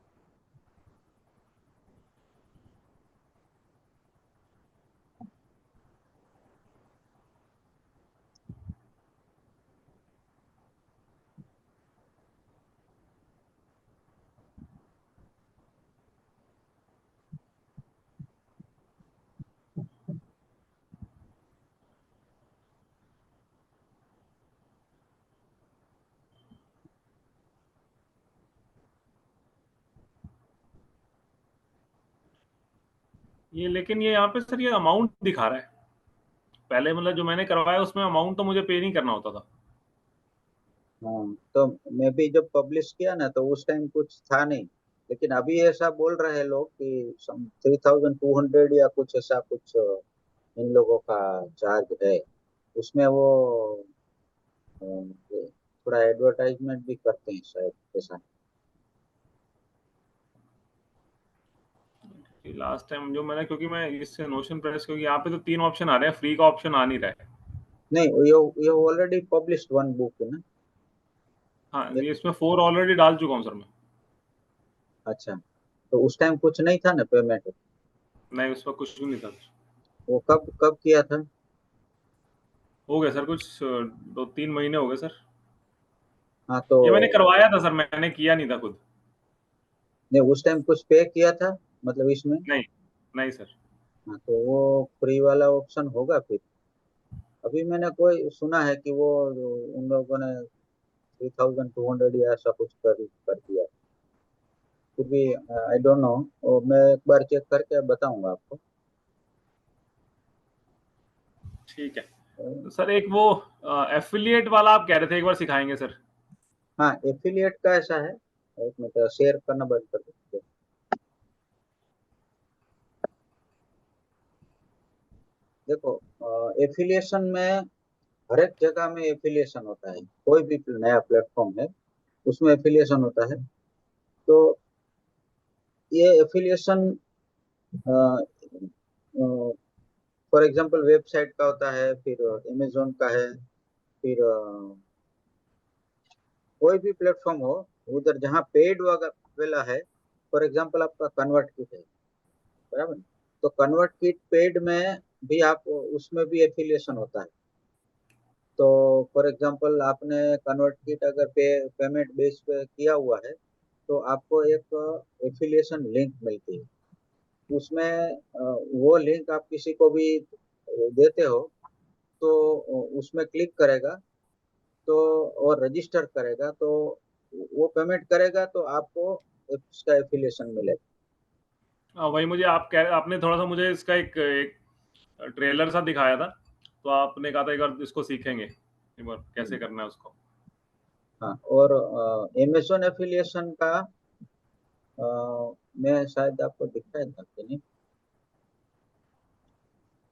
ये लेकिन ये यहाँ पे सर ये अमाउंट दिखा रहा है। पहले मतलब जो मैंने करवाया उसमें अमाउंट तो मुझे पे नहीं करना होता था। हाँ, तो मैं भी जब पब्लिश किया ना तो उस टाइम कुछ था नहीं, लेकिन अभी ऐसा बोल रहे हैं लोग कि 3200 या कुछ ऐसा कुछ इन लोगों का चार्ज है। उसमें वो ये थोड़ा एडवर्टाइजमेंट भी करते हैं शायद ऐसा। लास्ट टाइम जो मैंने, क्योंकि मैं इससे नोशन प्रेस, क्योंकि यहाँ पे तो 3 ऑप्शन आ रहे हैं, फ्री का ऑप्शन आ नहीं रहा है। नहीं, ये ऑलरेडी पब्लिश्ड वन बुक है ना। हाँ, एक, ये इसमें 4 ऑलरेडी डाल चुका हूँ सर मैं। अच्छा, तो उस टाइम कुछ नहीं था ना पेमेंट। नहीं, उस पर कुछ भी नहीं था। वो कब कब किया था? हो गया सर, कुछ 2-3 महीने हो गए सर। हाँ तो ये मैंने करवाया था सर, मैंने किया नहीं था खुद। ने उस टाइम कुछ पे किया था मतलब इसमें? नहीं, नहीं सर। हाँ तो वो फ्री वाला ऑप्शन होगा फिर। अभी मैंने कोई सुना है कि वो उन लोगों ने 3200 या ऐसा कुछ कर दिया। फिर भी आई डोंट नो, मैं एक बार चेक करके बताऊंगा आपको। ठीक है। तो सर एक वो एफिलिएट वाला आप कह रहे थे, एक बार सिखाएंगे सर? हाँ, एफिलिएट का ऐसा है, एक मिनट शेयर करना बंद कर दो। देखो, एफिलिएशन में हर एक जगह में एफिलिएशन होता है। कोई भी नया प्लेटफॉर्म है उसमें एफिलिएशन होता है। तो ये एफिलिएशन फॉर एग्जांपल वेबसाइट का होता है, फिर अमेजोन का है, फिर कोई भी प्लेटफॉर्म हो, उधर जहाँ पेड वाला है। फॉर एग्जांपल आपका कन्वर्ट किट है, बराबर। तो कन्वर्ट किट पेड में भी आप उसमें भी एफिलिएशन होता है। तो फॉर एग्जांपल आपने कन्वर्ट किट अगर पेमेंट बेस पे किया हुआ है तो आपको एक एफिलिएशन लिंक मिलती है। उसमें वो लिंक आप किसी को भी देते हो तो उसमें क्लिक करेगा तो और रजिस्टर करेगा तो वो पेमेंट करेगा तो आपको उसका एफिलिएशन मिलेगा। वही मुझे आपने थोड़ा सा मुझे इसका एक ट्रेलर सा दिखाया था, तो आपने कहा था एक बार इसको सीखेंगे, एक बार कैसे हम्म, करना है उसको। हाँ। और अमेजोन एफिलिएशन का मैं शायद आपको दिखाया था कि नहीं।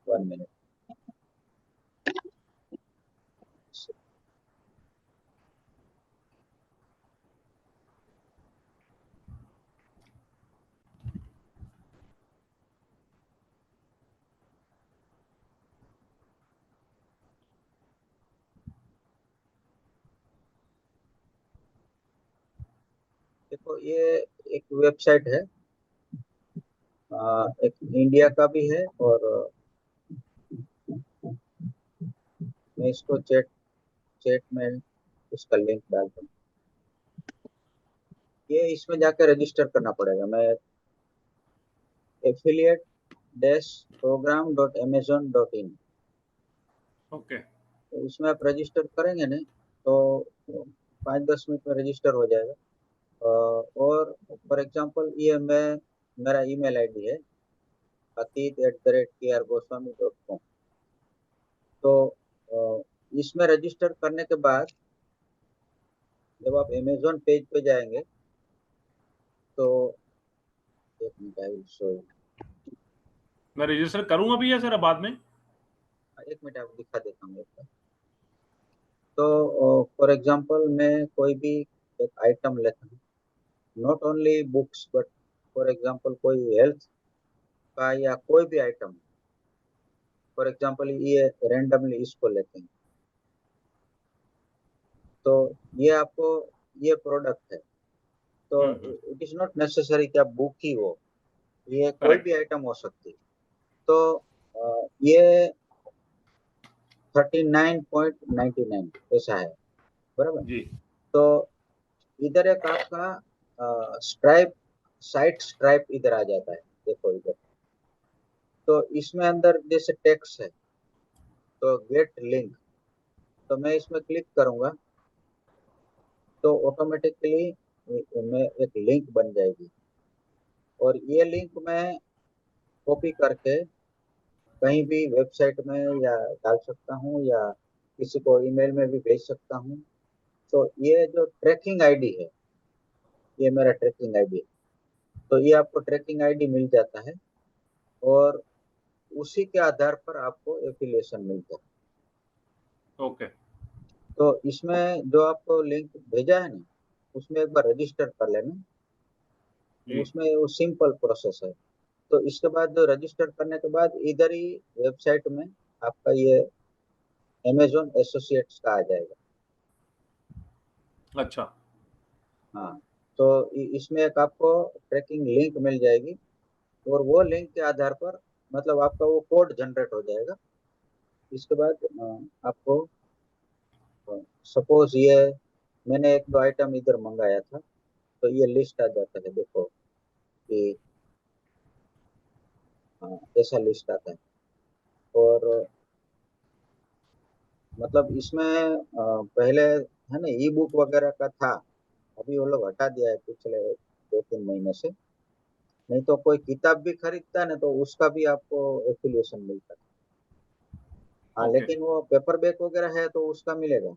1 मिनट। देखो, ये एक वेबसाइट है, एक इंडिया का भी है। और मैं इसको चैट चैट में उसका लिंक डाल दूँ। ये इसमें जाकर रजिस्टर करना पड़ेगा। मैं affiliate dash program dot Amazon dot in, okay. तो इसमें आप रजिस्टर करेंगे ना तो 5-10 मिनट में रजिस्टर हो जाएगा। और फॉर एग्जांपल ये मैं मेरा ईमेल आईडी है atit@krgoswami.com। तो इसमें रजिस्टर करने के बाद जब आप अमेजोन पेज पे जाएंगे तो एक minute I will show you. मैं रजिस्टर करूंगा भी है सर बाद में? एक मिनट आपको दिखा देता हूँ एक बार। तो फॉर एग्जांपल मैं कोई भी एक आइटम लेता हूँ, not only books but for example कोई हेल्थ का या कोई भी आइटम। फॉर एग्जांपल ये रैंडमली इसको लेते हैं तो ये आपको ये प्रोडक्ट है। तो इट इज नॉट नेसेसरी कि आप बुक ही हो, ये कोई भी करेक्ट। आइटम हो सकती है। तो ये 39.99 ऐसा है, बराबर। जी। तो इधर एक आपका स्ट्राइप साइट स्ट्राइप इधर आ जाता है। देखो इधर, तो इसमें अंदर जैसे टेक्स्ट है तो गेट लिंक, तो मैं इसमें क्लिक करूंगा तो ऑटोमेटिकली में एक लिंक बन जाएगी। और ये लिंक मैं कॉपी करके कहीं भी वेबसाइट में या डाल सकता हूँ या किसी को ईमेल में भी भेज सकता हूँ। तो ये जो ट्रैकिंग आईडी है, ये मेरा ट्रैकिंग आईडी है। तो ये आपको ट्रैकिंग आईडी मिल जाता है और उसी के आधार पर आपको एफिलिएशन मिलता है। ओके। तो इसमें जो आपको लिंक भेजा है ना उसमें एक बार रजिस्टर कर लेना। जी। उसमें वो सिंपल प्रोसेस है। तो इसके बाद जो रजिस्टर करने के बाद इधर ही वेबसाइट में आपका ये अमेजोन एसोसिएट्स का आ जाएगा। अच्छा। हाँ। तो इसमें एक आपको ट्रैकिंग लिंक मिल जाएगी। और वो लिंक के आधार पर मतलब आपका वो कोड जनरेट हो जाएगा। इसके बाद आपको सपोज ये मैंने एक दो आइटम इधर मंगाया था, तो ये लिस्ट आ जाता है, देखो कि ऐसा लिस्ट आता है। और मतलब इसमें पहले है ना ई बुक वगैरह का था, अभी वो लोग हटा दिया है पिछले 2-3 महीने से। नहीं तो कोई किताब भी खरीदता है ना तो उसका भी आपको एफिलिएशन मिलता है। हाँ, ओके। लेकिन वो पेपर बैक वगैरह है तो उसका मिलेगा,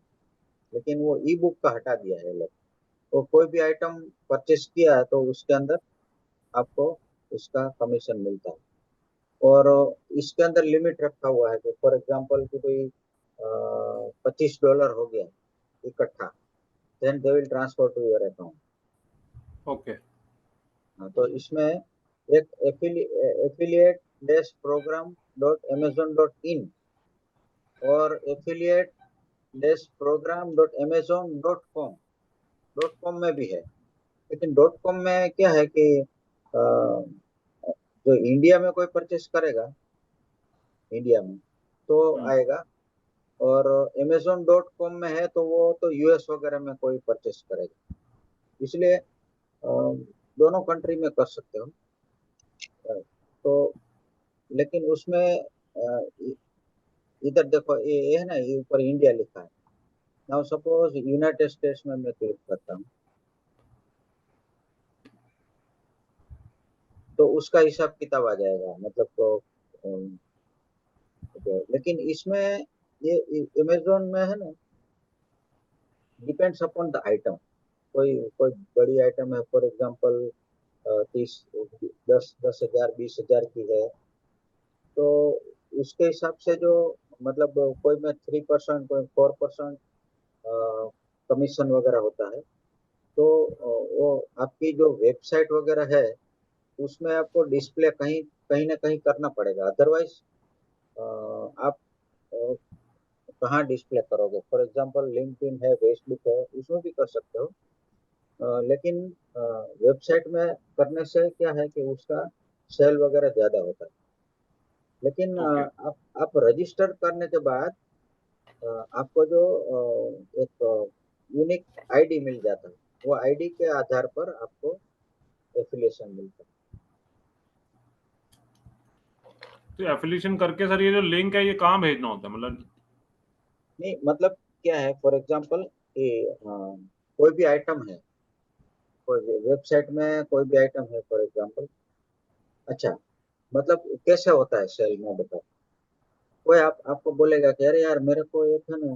लेकिन वो ई बुक का हटा दिया है लोग। तो कोई भी आइटम परचेस किया है तो उसके अंदर आपको उसका कमीशन मिलता है। और इसके अंदर लिमिट रखा हुआ है कि फॉर एग्जांपल कि भाई $25 हो गया इकट्ठा, then they will transfer to your account. Okay. तो इसमें एक affiliate dash program dot Amazon dot in और affiliate dash program dot Amazon dot com में भी है। लेकिन डॉट कॉम में क्या है कि जो इंडिया में कोई परचेस करेगा इंडिया में तो हम्म। आएगा, और amazon.com में है तो वो तो यूएस वगैरह में कोई परचेस करेगा। इसलिए दोनों कंट्री में कर सकते हो। तो लेकिन उसमें इधर देखो ये है ना, ये ऊपर इंडिया लिखा है। नाउ सपोज यूनाइटेड स्टेट्स में मैं क्लिक करता हूँ तो उसका हिसाब किताब आ जाएगा, मतलब तो लेकिन इसमें ये अमेजोन में है ना, डिपेंड्स अपॉन द आइटम। कोई कोई बड़ी आइटम है फॉर एग्जांपल 30 10,000 20,000 की है, तो उसके हिसाब से जो मतलब कोई में 3% कोई 4% कमीशन वगैरह होता है। तो वो आपकी जो वेबसाइट वगैरह है उसमें आपको डिस्प्ले कहीं कहीं ना कहीं करना पड़ेगा, अदरवाइज आप कहाँ डिस्प्ले करोगे। फॉर एग्जांपल लिंक्डइन है, फेसबुक है, उसमें भी कर सकते हो। लेकिन वेबसाइट में करने से क्या है कि उसका सेल वगैरह ज्यादा होता है। लेकिन ओके। आप रजिस्टर करने के बाद आपको जो एक यूनिक आईडी मिल जाता है, वो आईडी के आधार पर आपको एफिलिएशन मिलता है। तो एफिलिएशन करके सर ये जो लिंक है ये कहाँ भेजना होता है, मतलब? नहीं मतलब क्या है, फॉर एग्जांपल कि कोई भी आइटम है, कोई वेबसाइट में कोई भी आइटम है फॉर एग्जांपल। अच्छा, मतलब कैसे होता है सेल में बताओ। कोई आपको बोलेगा कि अरे यार मेरे को एक है ना,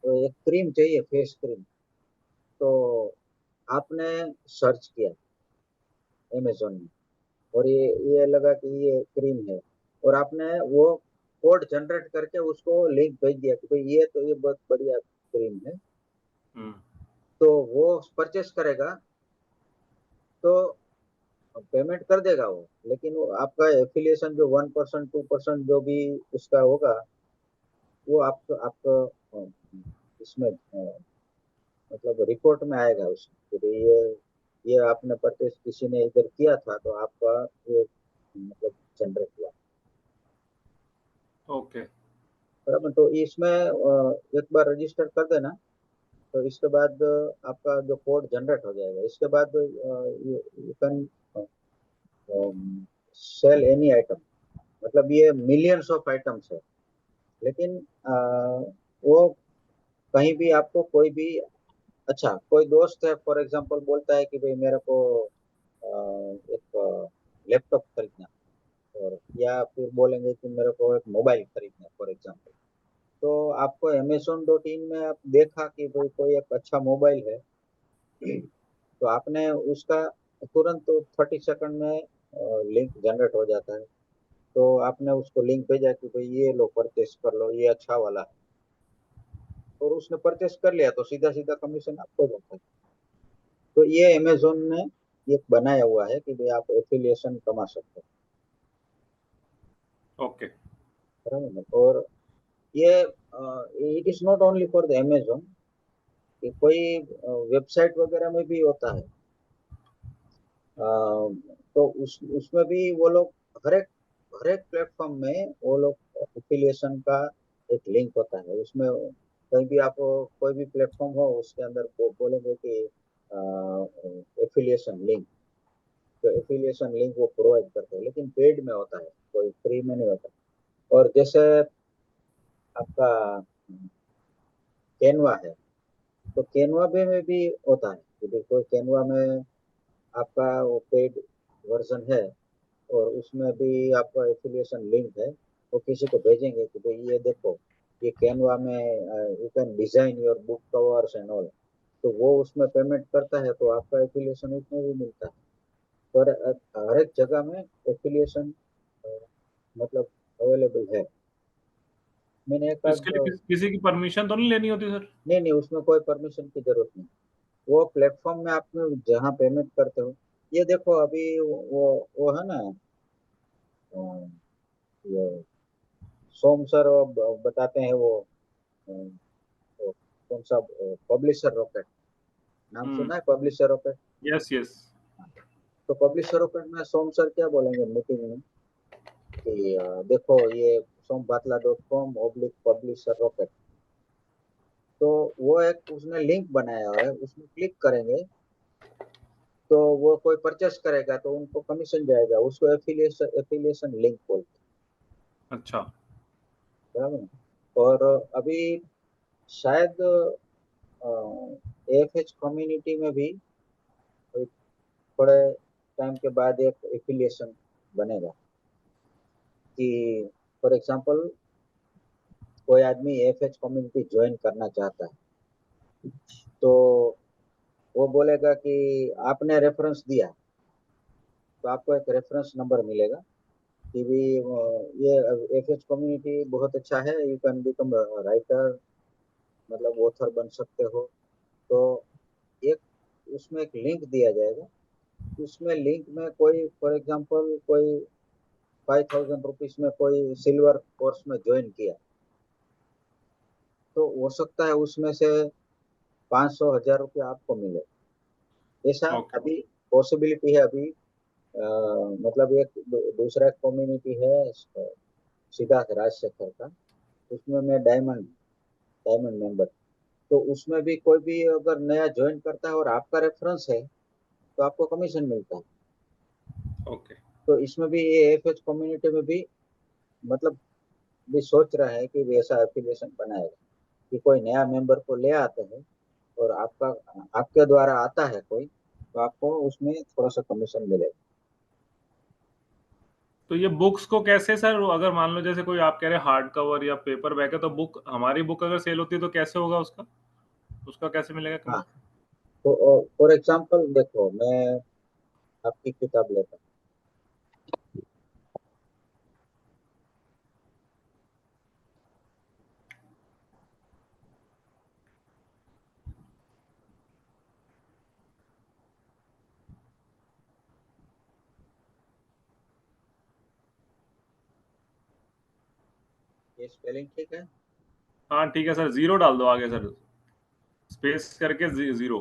तो एक क्रीम चाहिए, फेस क्रीम। तो आपने सर्च किया अमेजोन में, और ये लगा कि ये क्रीम है, और आपने वो कोड जनरेट करके उसको लिंक भेज दिया कि भाई ये तो ये बहुत बढ़िया क्रीम है, हम्म। तो वो परचेस करेगा तो पेमेंट कर देगा वो। लेकिन वो आपका एफिलिएशन जो 1% 2% जो भी उसका होगा, वो आपको इसमें मतलब रिपोर्ट में आएगा उसमें कि भाई ये आपने परचेस किसी ने इधर किया था तो आपका ये मतलब जनरेट हुआ। ओके। बराबर, तो इसमें एक बार रजिस्टर कर देना, तो इसके बाद आपका जो कोड जनरेट हो जाएगा। इसके बाद you can sell any item, मतलब ये मिलियंस ऑफ आइटम्स है। लेकिन वो कहीं भी आपको कोई भी, अच्छा कोई दोस्त है फॉर एग्जांपल बोलता है कि भाई मेरे को एक लैपटॉप खरीदना, और या फिर बोलेंगे कि मेरे को एक मोबाइल खरीदना है फॉर एग्जांपल। तो आपको amazon.in में आप देखा कि भाई कोई एक अच्छा मोबाइल है, तो आपने उसका तुरंत 30 सेकंड में लिंक जनरेट हो जाता है। तो आपने उसको लिंक भेजा कि भाई ये लो परचेस कर लो, ये अच्छा वाला है, और उसने परचेस कर लिया तो सीधा सीधा कमीशन आपको जाता है। तो ये अमेजोन ने एक बनाया हुआ है कि भाई आप एफिलिएशन कमा सकते ओके। हो, बराबर ना? और ये it is not only for the Amazon, कि कोई वेबसाइट वगैरह में भी होता है। तो उसमें भी वो लोग हर एक प्लेटफॉर्म में वो लोग एफिलिएशन का एक लिंक होता है उसमें। कहीं भी आप कोई भी प्लेटफॉर्म हो उसके अंदर वो बोलेंगे कि एफिलिएशन लिंक, तो एफिलिएशन लिंक वो प्रोवाइड करते हैं, लेकिन पेड में होता है, कोई फ्री में नहीं होता। और जैसे आपका कैनवा है, तो कैनवा में भी होता है कि देखो कैनवा में आपका वो पेड वर्जन है, और उसमें भी आपका एफिलिएशन लिंक है। वो किसी को भेजेंगे कि भाई ये देखो, ये कैनवा में you can design your book covers and all, तो वो उसमें पेमेंट करता है तो आपका एफिलिएशन उसमें भी मिलता है। पर हर एक जगह में एफिलिएशन मतलब अवेलेबल है। मैंने एक तो आध इसके लिए किसी की परमिशन तो नहीं लेनी होती सर? नहीं नहीं, उसमें कोई परमिशन की जरूरत नहीं। वो प्लेटफॉर्म में आप जहाँ पेमेंट करते हो, ये देखो अभी वो है ना, अ, ये सोम सर बताते हैं वो कौन सा पब्लिशर रॉकेट, नाम हम्म। सुना है पब्लिशर रॉकेट? Yes yes. तो पब्लिशर रॉकेट में सोम सर क्या बोलेंगे मीटिंग में कि देखो ये sombhatla.com/पब्लिशर रॉकेट, तो वो एक उसने लिंक बनाया है, उसमें क्लिक करेंगे तो वो कोई परचेस करेगा तो उनको कमीशन जाएगा, उसको एफिलिएशन एफिलिएशन लिंक बोलते अच्छा। हैं, बराबर ना? और अभी शायद एएफएच कम्युनिटी में भी थोड़े टाइम के बाद एक एफिलिएशन बनेगा कि फॉर एग्जांपल कोई आदमी एएफएच कम्युनिटी ज्वाइन करना चाहता है, तो वो बोलेगा कि आपने रेफरेंस दिया, तो आपको एक रेफरेंस नंबर मिलेगा कि भी ये एएफएच कम्युनिटी बहुत अच्छा है, यू कैन बिकम राइटर, मतलब ऑथर बन सकते हो। तो एक उसमें एक लिंक दिया जाएगा, उसमें लिंक में कोई फॉर एग्जांपल कोई 5,000 रुपीज में कोई सिल्वर कोर्स में ज्वाइन किया, तो हो सकता है उसमें से 500 1,000 रुपया आपको मिले। ऐसा ओके। अभी पॉसिबिलिटी है अभी। मतलब एक दूसरा कम्युनिटी है सिद्धार्थ राजशेखर का, उसमें मैं डायमंड डायमंड मेंबर, तो उसमें भी कोई भी अगर नया ज्वाइन करता है और आपका रेफरेंस है तो आपको कमीशन मिलता है। ओके। तो इसमें भी ये एफएच कम्युनिटी में भी मतलब भी सोच रहा है कि भी ऐसा एफिलिएशन बनाएगा कि कोई नया मेंबर को ले आते हैं और आपका आपके द्वारा आता है कोई, तो आपको उसमें थोड़ा सा कमीशन मिलेगा। तो ये बुक्स को कैसे सर, अगर मान लो जैसे कोई आप कह रहे हैं हार्ड कवर या पेपर बैक है, तो बुक हमारी बुक अगर सेल होती है तो कैसे होगा उसका, उसका कैसे मिलेगा हाँ, कमीशन? तो फॉर एग्जांपल देखो मैं आपकी किताब लेता हूँ, ये स्पेलिंग ठीक है? हाँ ठीक है सर, जीरो डाल दो आगे सर, स्पेस करके जीरो।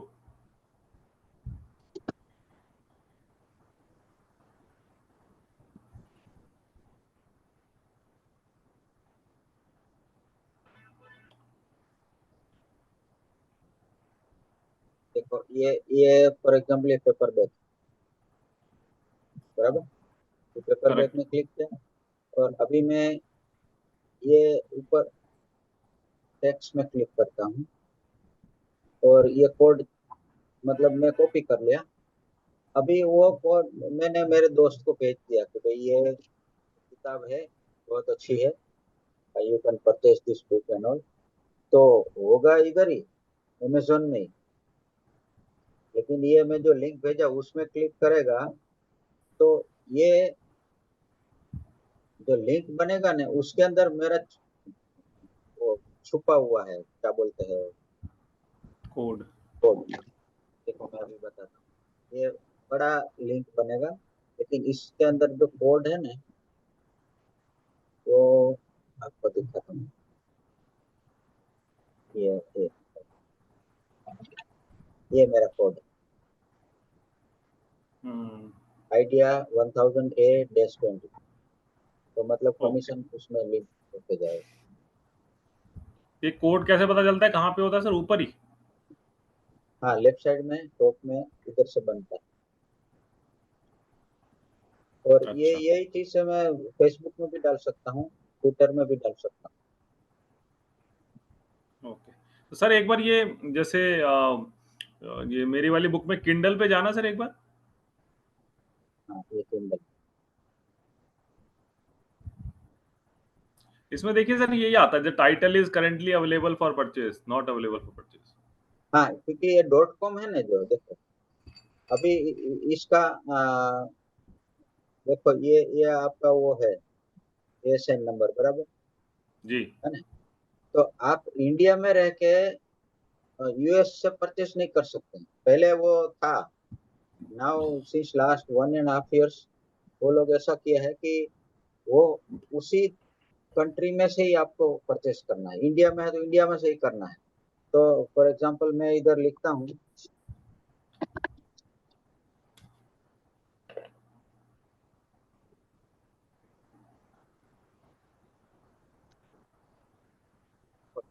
देखो ये फॉर एग्जांपल ये पेपर बैग, बराबर, तो पेपर बैग करेक्ट। में क्लिक किया और अभी मैं ये ऊपर टेक्स्ट में क्लिक करता हूँ और ये कोड मतलब मैं कॉपी कर लिया। अभी वो कोड मैंने मेरे दोस्त को भेज दिया कि भाई ये किताब है, बहुत अच्छी है, you can purchase this book and all, तो होगा इधर ही अमेजोन में ही। लेकिन ये मैं जो लिंक भेजा उसमें क्लिक करेगा तो ये जो लिंक बनेगा ना उसके अंदर मेरा वो छुपा हुआ है, क्या बोलते हैं, कोड। कोड। देखो मैं अभी बताता हूँ, ये बड़ा लिंक बनेगा, लेकिन इसके अंदर जो कोड है ना वो आपको दिखाता हूँ। ये ये मेरा कोड है, आइडिया 1000A-20, तो मतलब ओके, कमीशन उसमें लिंक होते जाएगा। ये कोड कैसे पता चलता है, कहाँ पे होता है सर, ऊपर ही? हाँ, लेफ्ट साइड में टॉप में इधर से बनता है। और ये अच्छा, यही चीज से मैं फेसबुक में भी डाल सकता हूँ, ट्विटर में भी डाल सकता ओके। तो सर एक बार ये जैसे ये मेरी वाली बुक में किंडल पे जाना सर एक बार। हूँ। हाँ, ये किंडल। इसमें देखिए सर यही आता है, the title is currently available for purchase, not available for purchase. हाँ, क्योंकि ये .com है ना, जो देखो अभी इसका देखो ये आपका वो है ASN नंबर, बराबर जी। है ना। तो आप इंडिया में रह के US से परचेस नहीं कर सकते। पहले वो था, नाउ सिंस लास्ट 1.5 years वो लोग ऐसा किया है कि वो उसी कंट्री में से ही आपको परचेस करना है। इंडिया में है तो इंडिया में से ही करना है। तो फॉर एग्जांपल मैं इधर लिखता हूँ,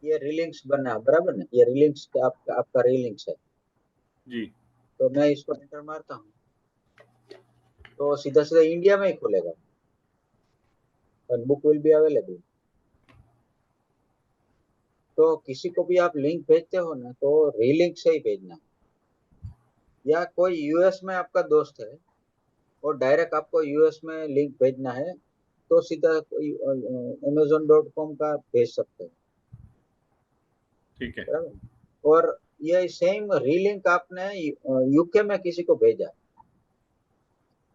ये रिलिंक्स बना है, बराबर ना, ये रिलिंक्स आपका रिलिंक्स है। जी। तो मैं इसको एंटर मारता हूँ तो सीधा सीधा इंडिया में ही खुलेगा, और बुक विल बी अवेलेबल। तो किसी को भी आप लिंक भेजते हो ना, तो रिलिंक से ही भेजना है। या कोई US में आपका दोस्त है और डायरेक्ट आपको US में लिंक भेजना है, तो सीधा कोई Amazon.com का भेज सकते हैं, ठीक है। बराबर। और ये सेम रीलिंक आपने UK में किसी को भेजा,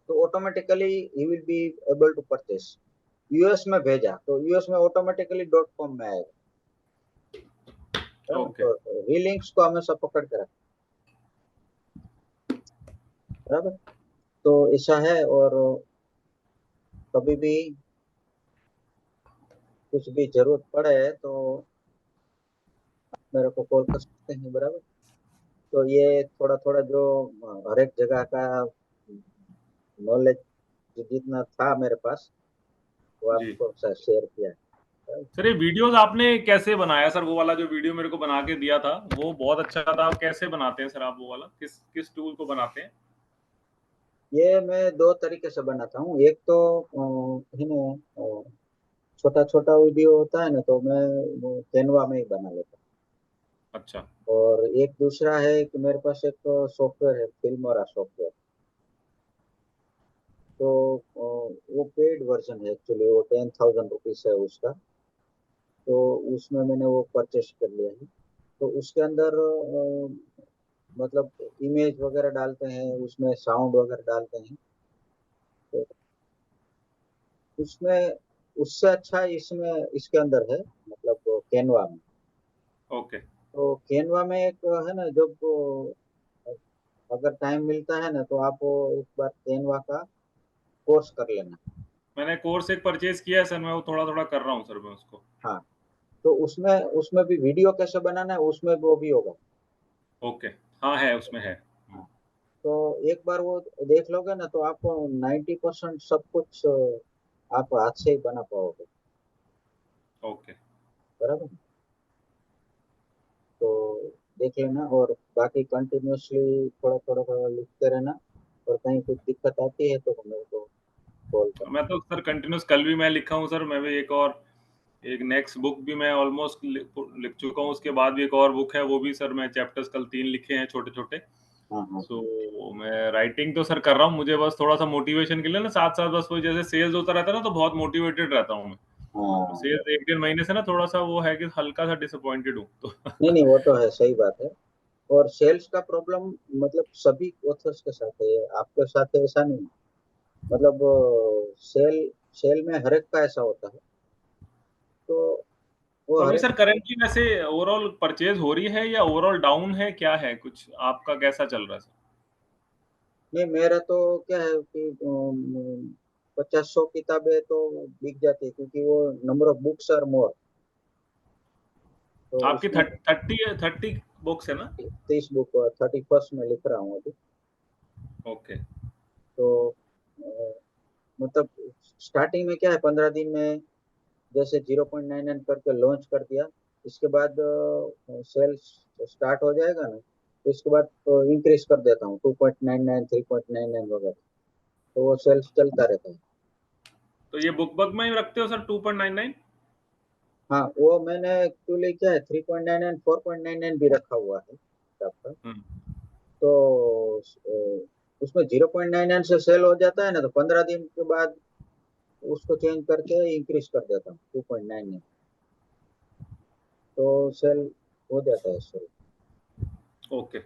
तो ऑटोमेटिकली ही will be able to purchase. US में भेजा तो US में ऑटोमेटिकली .com में आएगा, बराबर। ओके। तो रीलिंक्स को हमेशा पकड़ के रखें, बराबर। तो ऐसा है। और कभी भी कुछ भी जरूरत पड़े तो मेरे को कॉल कर सकते हैं, बराबर। तो ये थोड़ा थोड़ा जो हर एक जगह का नॉलेज जितना था मेरे पास, वो जी आपको शेयर किया है। सर, ये वीडियोस आपने कैसे बनाया सर? वो वाला जो वीडियो मेरे को बना के दिया था वो बहुत अच्छा था। आप कैसे बनाते हैं सर? आप वो वाला किस किस टूल को बनाते हैं? ये मैं दो तरीके से बनाता हूँ। एक तो है ना, छोटा छोटा वीडियो होता है ना, तो मैं वो कैनवा में ही बना लेता अच्छा। हूँ। और एक दूसरा है कि मेरे पास एक सॉफ्टवेयर है, फिल्मोरा सॉफ्टवेयर। तो वो पेड वर्जन है एक्चुअली, वो 10,000 रुपीज है उसका। तो उसमें मैंने वो परचेस कर लिया है। तो उसके अंदर मतलब इमेज वगैरह डालते हैं, उसमें साउंड वगैरह डालते हैं। तो उसमें उससे अच्छा इसमें इसके अंदर है, मतलब कैनवा में। ओके। तो कैनवा में एक है ना, जब अगर टाइम मिलता है ना, तो आप वो एक बार कैनवा का कोर्स कर लेना। मैंने कोर्स एक परचेज किया है सर, मैं वो थोड़ा थोड़ा कर रहा हूँ सर मैं उसको। हाँ, तो उसमें उसमें भी वीडियो कैसे बनाना है, उसमें वो भी होगा। ओके। हाँ है, उसमें है। हाँ, तो एक बार वो देख लोगे ना, तो आपको 90% सब कुछ आप हाथ से ही बना पाओगे, ओके। बराबर। तो देख लेना, और बाकी कंटिन्यूअसली थोड़ा थोड़ा थोड़ा लिखते रहना। और कहीं कुछ दिक्कत आती है तो मेरे को कॉल करना। मैं तो सर कंटिन्यूस, कल भी मैं लिखा हूँ सर। मैं भी एक और, एक नेक्स्ट बुक भी मैं ऑलमोस्ट लिख चुका हूँ। उसके बाद भी एक और बुक है, वो भी सर मैं चैप्टर्स कल 3 लिखे हैं, छोटे छोटे। हाँ हाँ सो मैं राइटिंग तो सर कर रहा हूँ। मुझे बस थोड़ा सा मोटिवेशन के लिए ना, साथ साथ बस वही जैसे सेल्स होता रहता है ना, तो बहुत मोटिवेटेड रहता हूँ मैं। हाँ। सेल्स एक डेढ़ महीने से ना थोड़ा सा वो है कि हल्का सा डिसअपॉइंटेड हूँ तो नहीं नहीं, वो तो है, सही बात है। और सेल्स का प्रॉब्लम मतलब सभी ऑथर्स के साथ है, आपके साथ है ऐसा नहीं। मतलब सेल सेल में हर एक का ऐसा होता है। तो वो तो हर अभी एक। सर करंटली वैसे ओवरऑल परचेज हो रही है या ओवरऑल डाउन है, क्या है कुछ आपका, कैसा चल रहा है सर? नहीं, मेरा तो क्या है कि 50-100 किताबें तो बिक जाती है, क्योंकि वो number of books are more. तो आपकी उसमें 30 बुक्स है ना? 30 बुक 31st में लिख रहा हूँ अभी। ओके। तो मतलब स्टार्टिंग में क्या है, 15 दिन में जैसे 0.99 करके लॉन्च कर दिया, इसके बाद सेल स्टार्ट हो जाएगा ना, तो इसके बाद तो इंक्रीज कर देता हूँ 2.99, 3.99 वगैरह, तो वो सेल्स चलता रहता है। तो ये बुक बग में ही रखते हो सर 2.99? हाँ, वो मैंने एक्चुअली क्या है 3.99, 4.99 भी रखा हुआ है आपका। हम्म। तो उसमें 0.99 से सेल हो जाता है ना, तो 15 दिन के बाद उसको चेंज करके इंक्रीज कर देता हूँ 2.99, तो सेल हो जाता है सेल। ओके।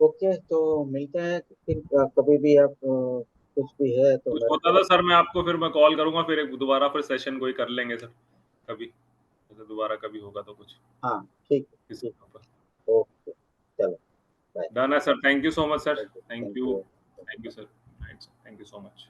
ओके, तो मिलते हैं फिर कभी भी आप कुछ भी है तो कुछ मेरे होता को। था सर मैं आपको फिर मैं कॉल करूंगा, फिर एक दोबारा फिर सेशन कोई कर लेंगे सर कभी, जैसे दोबारा कभी होगा तो कुछ हाँ, ठीक है, किसी ठीक ऊपर। है, ओके, चलो, बाय। डन है sir, thank you so much sir. Thank you, thank thank you. You. Thank you sir. Thank you so much.